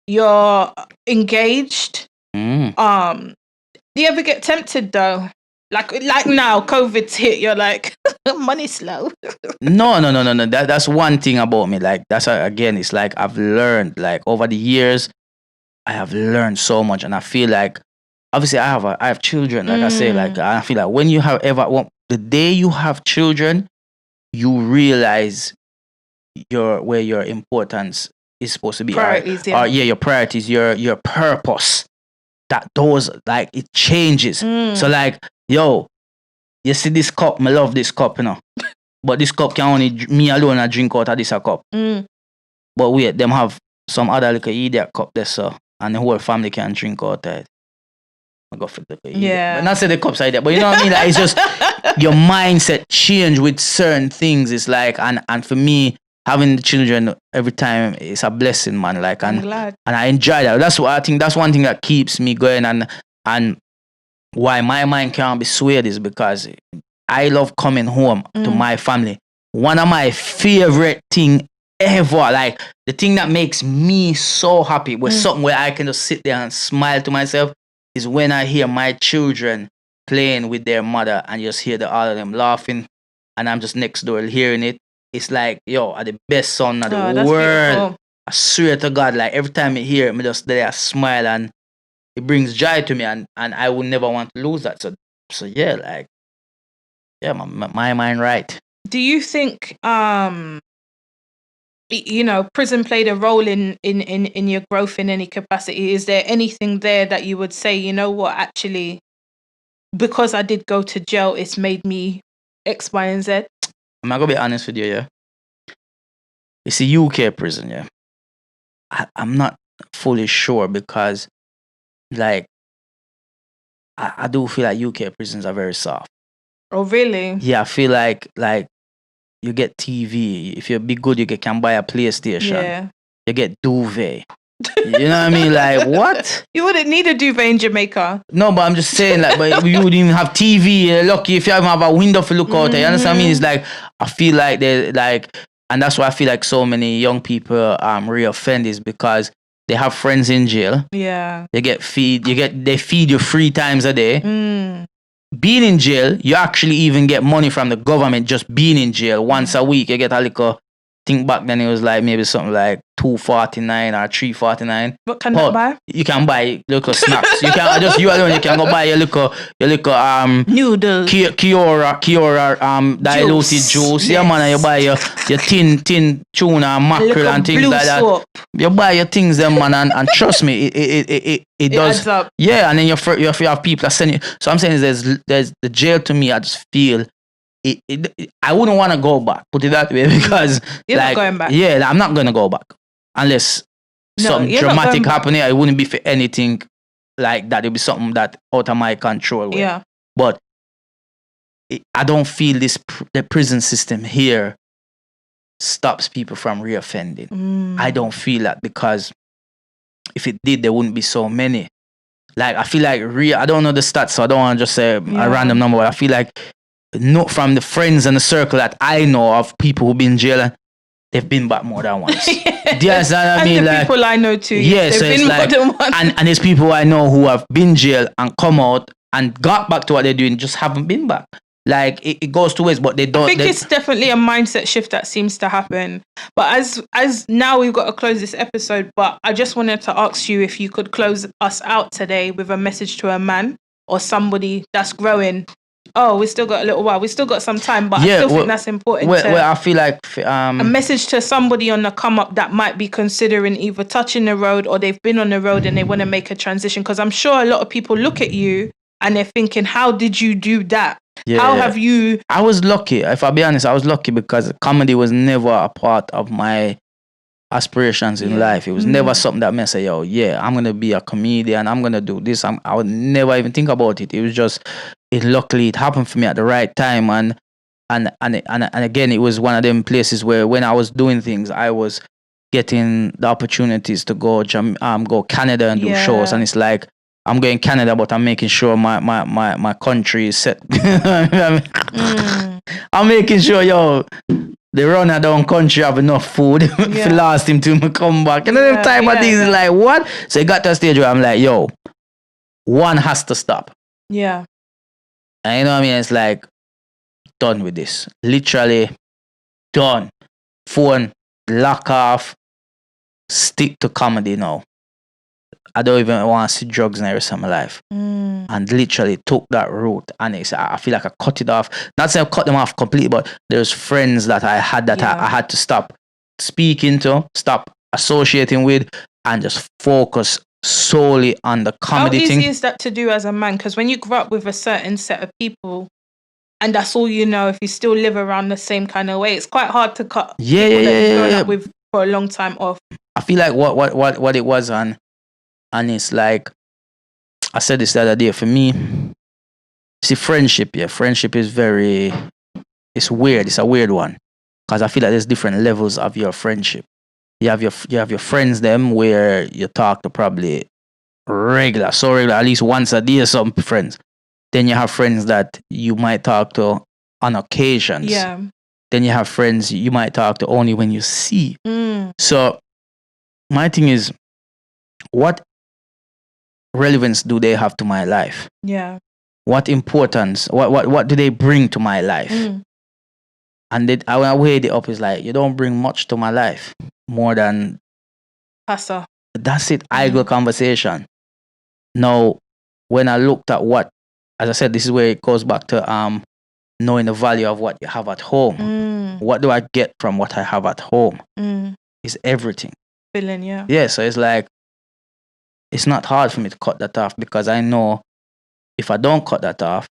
You're engaged. Do you ever get tempted though? Like now, COVID's hit. You're like, money's slow. No. That's one thing about me. Like that's again, it's like I've learned. Like over the years, I have learned so much, and I feel like, obviously, I have children. Like I say, like I feel like when you have the day you have children, you realize where your importance is supposed to be. Priorities, your priorities, your purpose. That those, like, it changes. So like, yo, you see this cup, I love this cup, you know. But this cup can only me alone I drink out of this cup. But wait, them have some other little idiot cup there, so, and the whole family can drink out of it. I go for the idiot. But not say the cups are idiot, but you know what I mean? Like, it's just your mindset change with certain things. It's like, and for me, having the children every time is a blessing, man. Like, and I enjoy that. That's what I think. That's one thing that keeps me going, and why my mind can't be swayed is because I love coming home to my family. One of my favorite thing ever, like the thing that makes me so happy, with something where I can just sit there and smile to myself, is when I hear my children playing with their mother and just hear all of them laughing, and I'm just next door hearing it. It's like, yo, are the best son of the world. Beautiful. I swear to God, like every time I hear it, I just there I smile, and it brings joy to me, and I would never want to lose that. So yeah, like, yeah, my mind right. Do you think you know, prison played a role in your growth in any capacity? Is there anything there that you would say, you know what, actually, because I did go to jail, it's made me X, Y, and Z? I'm not gonna be honest with you, yeah. It's a UK prison, yeah. I'm not fully sure because, like, I do feel like UK prisons are very soft. Oh, really? Yeah, I feel like you get TV. If you're big good, you can buy a PlayStation. Yeah. You get duvet. You know what I mean? Like, what? You wouldn't need a duvet in Jamaica. No, but I'm just saying, like, but you wouldn't even have TV. You're lucky if you have a window to look out there. You understand what I mean? It's like, I feel like they're like, and that's why I feel like so many young people re-offend is because they have friends in jail. Yeah. They feed you 3 times a day. Being in jail, you actually even get money from the government just being in jail. Once a week, you get a little. Think back then, it was like maybe something like $2.49 or $3.49. What can you buy? You can buy little snacks. You can just you alone. You can go buy your little noodles, Kiora diluted juice. Yes. Yeah, man. And you buy your tin tuna, mackerel, and things like that. Soap. You buy your things, them, man, and trust me, it does. Adds up. Yeah, and then you have people that send you. So I'm saying there's the jail to me. I just feel. I wouldn't want to go back, put it that way, because you're not going back. Yeah, I'm not gonna go back unless something dramatic happening. It wouldn't be for anything like that. It'd be something that out of my control. Yeah, but I don't feel the prison system here stops people from reoffending. I don't feel that, because if it did, there wouldn't be so many. Like, I feel like I don't know the stats, so I don't want to just say a random number, but I feel like from the friends and the circle that I know of people who've been in jail, they've been back more than once. Yes, I mean, and the like, people I know too. Yes, they've been like, more than once. And there's people I know who have been in jail and come out and got back to what they're doing, just haven't been back. Like it goes two ways, but they don't. I think it's definitely a mindset shift that seems to happen. But as now we've got to close this episode, but I just wanted to ask you if you could close us out today with a message to a man or somebody that's growing. Oh, we still got a little while. We still got some time, but I still think that's important. Well, I feel like a message to somebody on the come up that might be considering either touching the road or they've been on the road and they want to make a transition. Because I'm sure a lot of people look at you and they're thinking, how did you do that? How have you... I was lucky. If I'll be honest, I was lucky because comedy was never a part of my aspirations in life. It was never something that me say, yo, I'm going to be a comedian. I'm going to do this. I would never even think about it. It was just, luckily it happened for me at the right time. And again, it was one of them places where when I was doing things, I was getting the opportunities to go Canada and do shows. And it's like, I'm going Canada, but I'm making sure my country is set. I'm making sure, the runner down country have enough food to last him till me come back. You know, the type of things like, what? So it got to a stage where I'm like, one has to stop. Yeah. And you know what I mean? It's like, done with this. Literally done. Phone, lock off, stick to comedy now. I don't even want to see drugs in the rest of my life. And literally took that route. And I feel like I cut it off. Not saying I cut them off completely, but there's friends that I had that I had to stop speaking to, stop associating with, and just focus solely on the comedy thing. How easy is that to do as a man? Because when you grow up with a certain set of people, and that's all you know, if you still live around the same kind of way, it's quite hard to cut people that you've grown up with for a long time off. I feel like what it was on. And it's like, I said this the other day, for me, see, friendship is it's weird. It's a weird one. Because I feel like there's different levels of your friendship. You have your friends, them, where you talk to probably regular, at least once a day, some friends. Then you have friends that you might talk to on occasions. Yeah. Then you have friends you might talk to only when you see. So, my thing is, what relevance do they have to my life? Yeah. What importance? What do they bring to my life? And when I weighed it up, it's like, you don't bring much to my life more than Passa. That's it. Idle conversation. Now, when I looked at as I said, this is where it goes back to knowing the value of what you have at home. What do I get from what I have at home? It's everything. Feeling, yeah. Yeah, so it's like, it's not hard for me to cut that off because I know if I don't cut that off,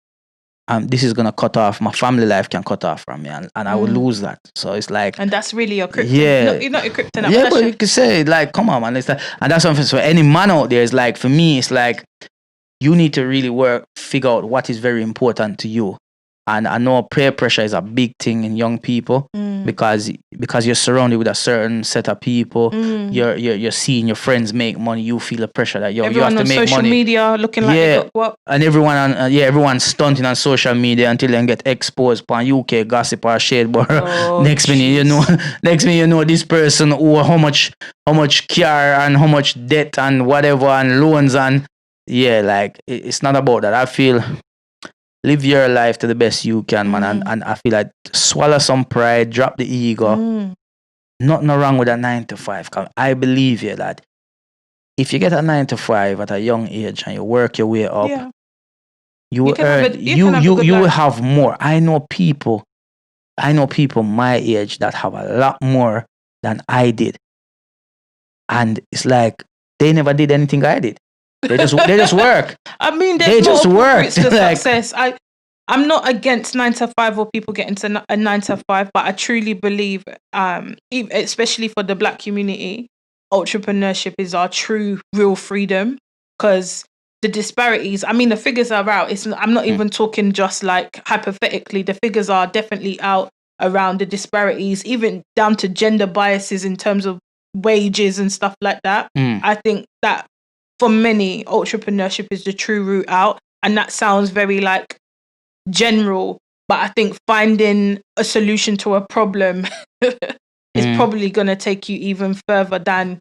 this is going to cut off, my family life can cut off from me and I will lose that. So it's like... And that's really your kryptonite. Yeah. You're not your kryptonite. Yeah, but you could say, like, come on, man. It's like, and that's something for any man out there. Is like, for me, it's like, you need to really figure out what is very important to you. And I know peer pressure is a big thing in young people because you're surrounded with a certain set of people. You're seeing your friends make money. You feel the pressure that you have to make money. Everyone on social media looking like they got what? And everyone's stunting on social media until they get exposed by UK gossip or shade. But next minute you know this person who how much car and how much debt and whatever and loans and like it's not about that. I feel. Live your life to the best you can, man. And I feel like swallow some pride, drop the ego. Nothing wrong with a 9 to 5. I believe you that if you get a 9 to 5 at a young age and you work your way up, you will earn. You will have more. I know people my age that have a lot more than I did, and it's like they never did anything I did. They just work. I mean, they just work. To success. I'm not against 9 to 5 or people getting to a 9 to 5, but I truly believe, especially for the Black community, entrepreneurship is our true, real freedom. Because the disparities, I mean, the figures are out. I'm not even talking just like hypothetically. The figures are definitely out around the disparities, even down to gender biases in terms of wages and stuff like that. I think that for many, entrepreneurship is the true route out. And that sounds very like general, but I think finding a solution to a problem is probably going to take you even further than,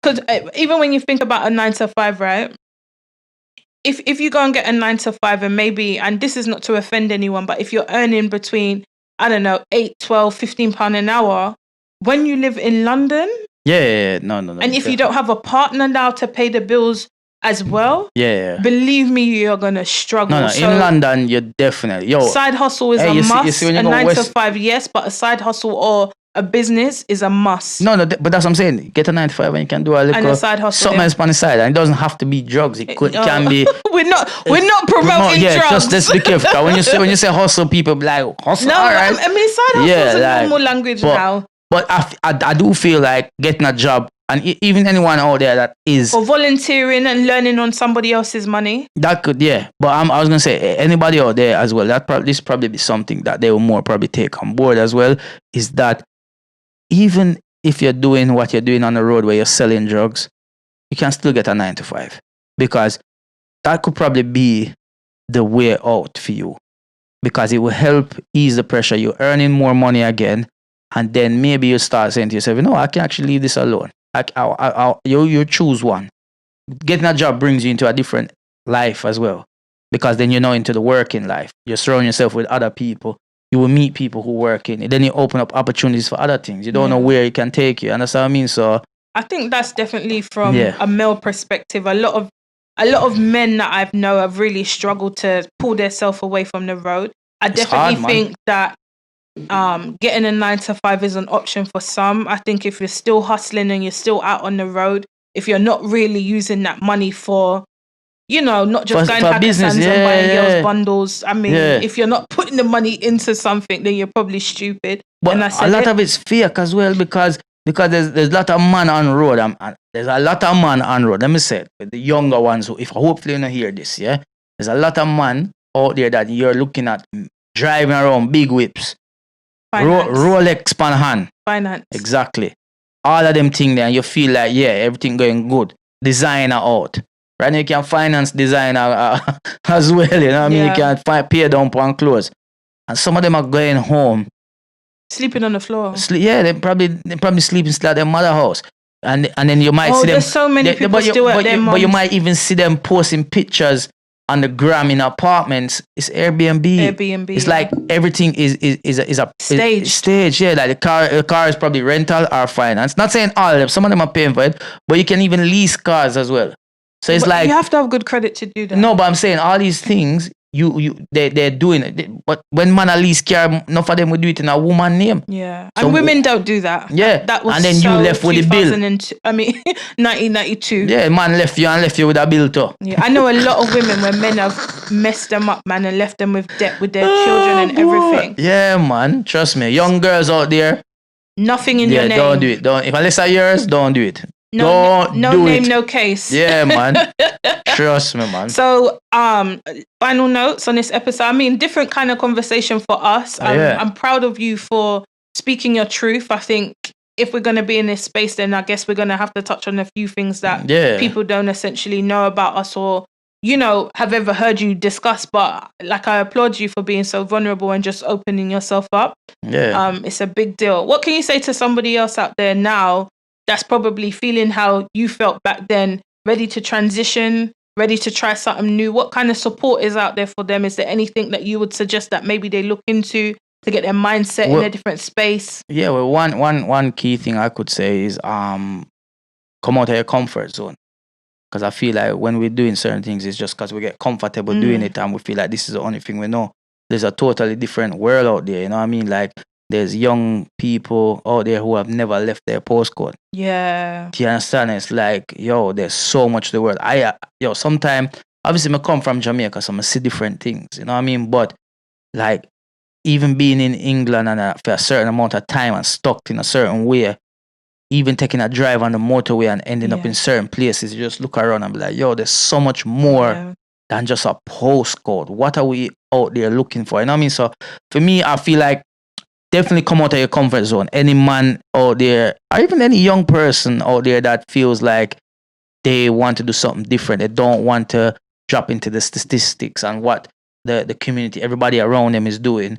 because even when you think about a 9 to 5, right? if you go and get a 9 to 5 and maybe, and this is not to offend anyone, but if you're earning between, I don't know, 8, 12, 15 pound an hour, when you live in London, no. And if you don't have a partner now to pay the bills as well, believe me, you're gonna struggle. No, so in London, you're definitely side hustle is a must. A 9 to 5, yes, but a side hustle or a business is a must. No, but that's what I'm saying. Get a 9 to 5 and you can do a little and a side hustle, something else on the side, and it doesn't have to be drugs. It can be. we're not promoting drugs. Just let's be careful. When you say hustle, people be like hustle. No, all right. I mean side hustle is a normal language now. But I do feel like getting a job, and even anyone out there that is or volunteering and learning on somebody else's money. That could, But I was gonna say anybody out there as well. This probably be something that they will more probably take on board as well. Is that even if you're doing what you're doing on the road where you're selling drugs, you can still get a 9 to 5, because that could probably be the way out for you, because it will help ease the pressure. You're earning more money again, and then maybe you start saying to yourself, I can actually leave this alone. You choose one. Getting a job brings you into a different life as well, because then you're now into the working life. You're surrounding yourself with other people. You will meet people who work in it. Then you open up opportunities for other things. You don't know where it can take you. Understand what I mean? So I think that's definitely from a male perspective. A lot of men that I know have really struggled to pull themselves away from the road. I definitely think that getting a 9 to 5 is an option for some. I think if you're still hustling and you're still out on the road, if you're not really using that money for, not just going to business and buying girls bundles. I mean, if you're not putting the money into something, then you're probably stupid. But a lot of it's fake as well, because there's a lot of man on road. There's a lot of man on road. Let me say it, the younger ones who, if hopefully you don't hear this, there's a lot of man out there that you're looking at driving around big whips, Rolex pan hand, finance, exactly. All of them things there, and you feel like everything going good. Designer out. Right now you can finance designer as well, you know what I mean? You can pay down on clothes. And some of them are going home. Sleeping on the floor. They probably sleeping still at their mother house. And then you might see them. There's so many people still at their But you might even see them posting pictures on the gram in apartments. It's Airbnb. It's like everything is a stage. Yeah, like the car is probably rental or finance. Not saying all of them. Some of them are paying for it, but you can even lease cars as well. So it's like you have to have good credit to do that. No, but I'm saying all these things they're doing it. But when man at least care, enough of them will do it in a woman name. Yeah, so, and women don't do that. Yeah, that was and then you left with the bill. 1992. Yeah, man left you with a bill too. Yeah, I know a lot of women where men have messed them up, man, and left them with debt with their children and everything. Yeah, man, trust me. Young girls out there, nothing in your name. Don't do it. Don't. If unless are yours, don't do it. No name, no case. Yeah, man. Trust me, man. So, final notes on this episode. I mean, different kind of conversation for us. I'm proud of you for speaking your truth. I think if we're going to be in this space, then I guess we're going to have to touch on a few things that people don't essentially know about us or, have ever heard you discuss. But like, I applaud you for being so vulnerable and just opening yourself up. Yeah. It's a big deal. What can you say to somebody else out there now that's probably feeling how you felt back then, ready to transition, ready to try something new? What kind of support is out there for them? Is there anything that you would suggest that maybe they look into to get their mindset in a different space? Yeah, well, one key thing I could say is come out of your comfort zone. Because I feel like when we're doing certain things, it's just because we get comfortable doing it and we feel like this is the only thing we know. There's a totally different world out there, you know what I mean? Like, there's young people out there who have never left their postcode. Yeah. Do you understand? It's like, there's so much to the world. Sometimes, obviously, I come from Jamaica, so I see different things, you know what I mean? But, like, even being in England and for a certain amount of time and stuck in a certain way, even taking a drive on the motorway and ending up in certain places, you just look around and be like, there's so much more than just a postcode. What are we out there looking for? You know what I mean? So, for me, I feel like definitely come out of your comfort zone. Any man out there, or even any young person out there that feels like they want to do something different, they don't want to drop into the statistics and what the community, everybody around them is doing,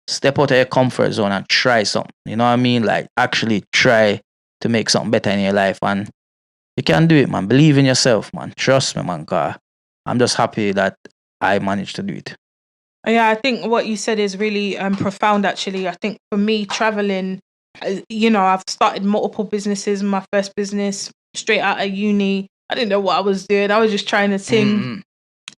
step out of your comfort zone and try something. You know what I mean? Like, actually try to make something better in your life. And you can do it, man. Believe in yourself, man. Trust me, man. I'm just happy that I managed to do it. Yeah, I think what you said is really profound, actually. I think for me, traveling, I've started multiple businesses. My first business, straight out of uni. I didn't know what I was doing. I was just trying to sing.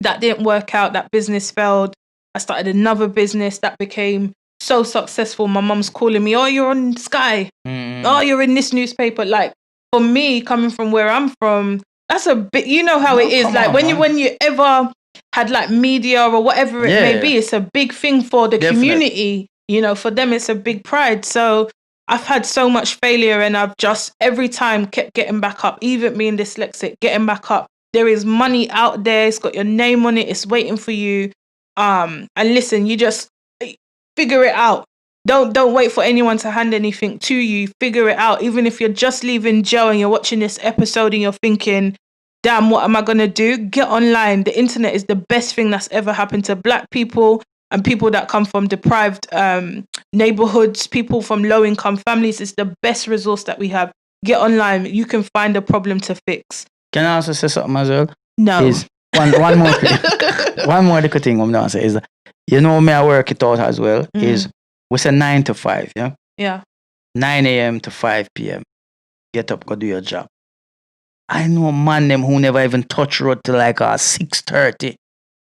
That didn't work out. That business failed. I started another business that became so successful. My mum's calling me, oh, you're on Sky. Oh, you're in this newspaper. Like, for me, coming from where I'm from, that's a bit, you know how it is. Like, when you ever had like media or whatever it may be, it's a big thing for the community. For them, it's a big pride. So I've had so much failure, and I've just every time kept getting back up, even being dyslexic, getting back up. There is money out there. It's got your name on it. It's waiting for you. And listen, you just figure it out. Don't wait for anyone to hand anything to you. Figure it out. Even if you're just leaving jail and you're watching this episode and you're thinking, damn, what am I going to do? Get online. The internet is the best thing that's ever happened to Black people and people that come from deprived neighborhoods, people from low-income families. It's the best resource that we have. Get online. You can find a problem to fix. Can I also say something as well? No. Is one more thing. One more little thing I'm going to say is, me, I work it out as well, is we say 9 to 5, yeah? Yeah. 9 a.m. to 5 p.m. Get up, go do your job. I know man them who never even touch road till like 6:30,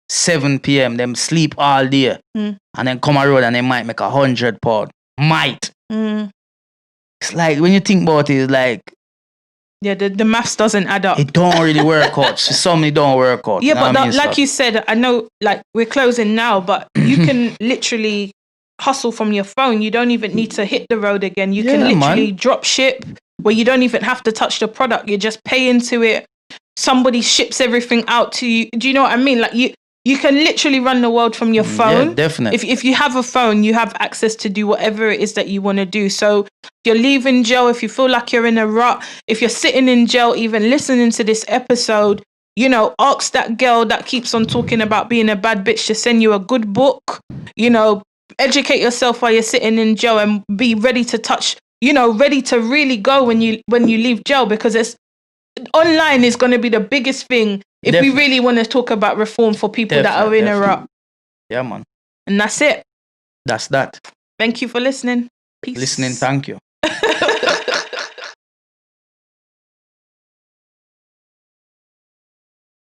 7 p.m. Them sleep all day. And then come a road and they might make £100. Might. It's like, when you think about it, it's like, yeah, the maths doesn't add up. It don't really work out. Some it don't work out. Yeah, but like you said, I know, like, we're closing now, but you can literally hustle from your phone. You don't even need to hit the road again. You can literally drop ship where you don't even have to touch the product. You just pay into it. Somebody ships everything out to you. Do you know what I mean? Like, you can literally run the world from your phone. Yeah, definitely. If you have a phone, you have access to do whatever it is that you want to do. So if you're leaving jail, if you feel like you're in a rut, if you're sitting in jail, even listening to this episode, ask that girl that keeps on talking about being a bad bitch to send you a good book. Educate yourself while you're sitting in jail and be ready to touch, ready to really go when you leave jail, because online is going to be the biggest thing if we really want to talk about reform for people that are in a rut. Yeah, man. And that's it. That's that. Thank you for listening. Peace. Thank you.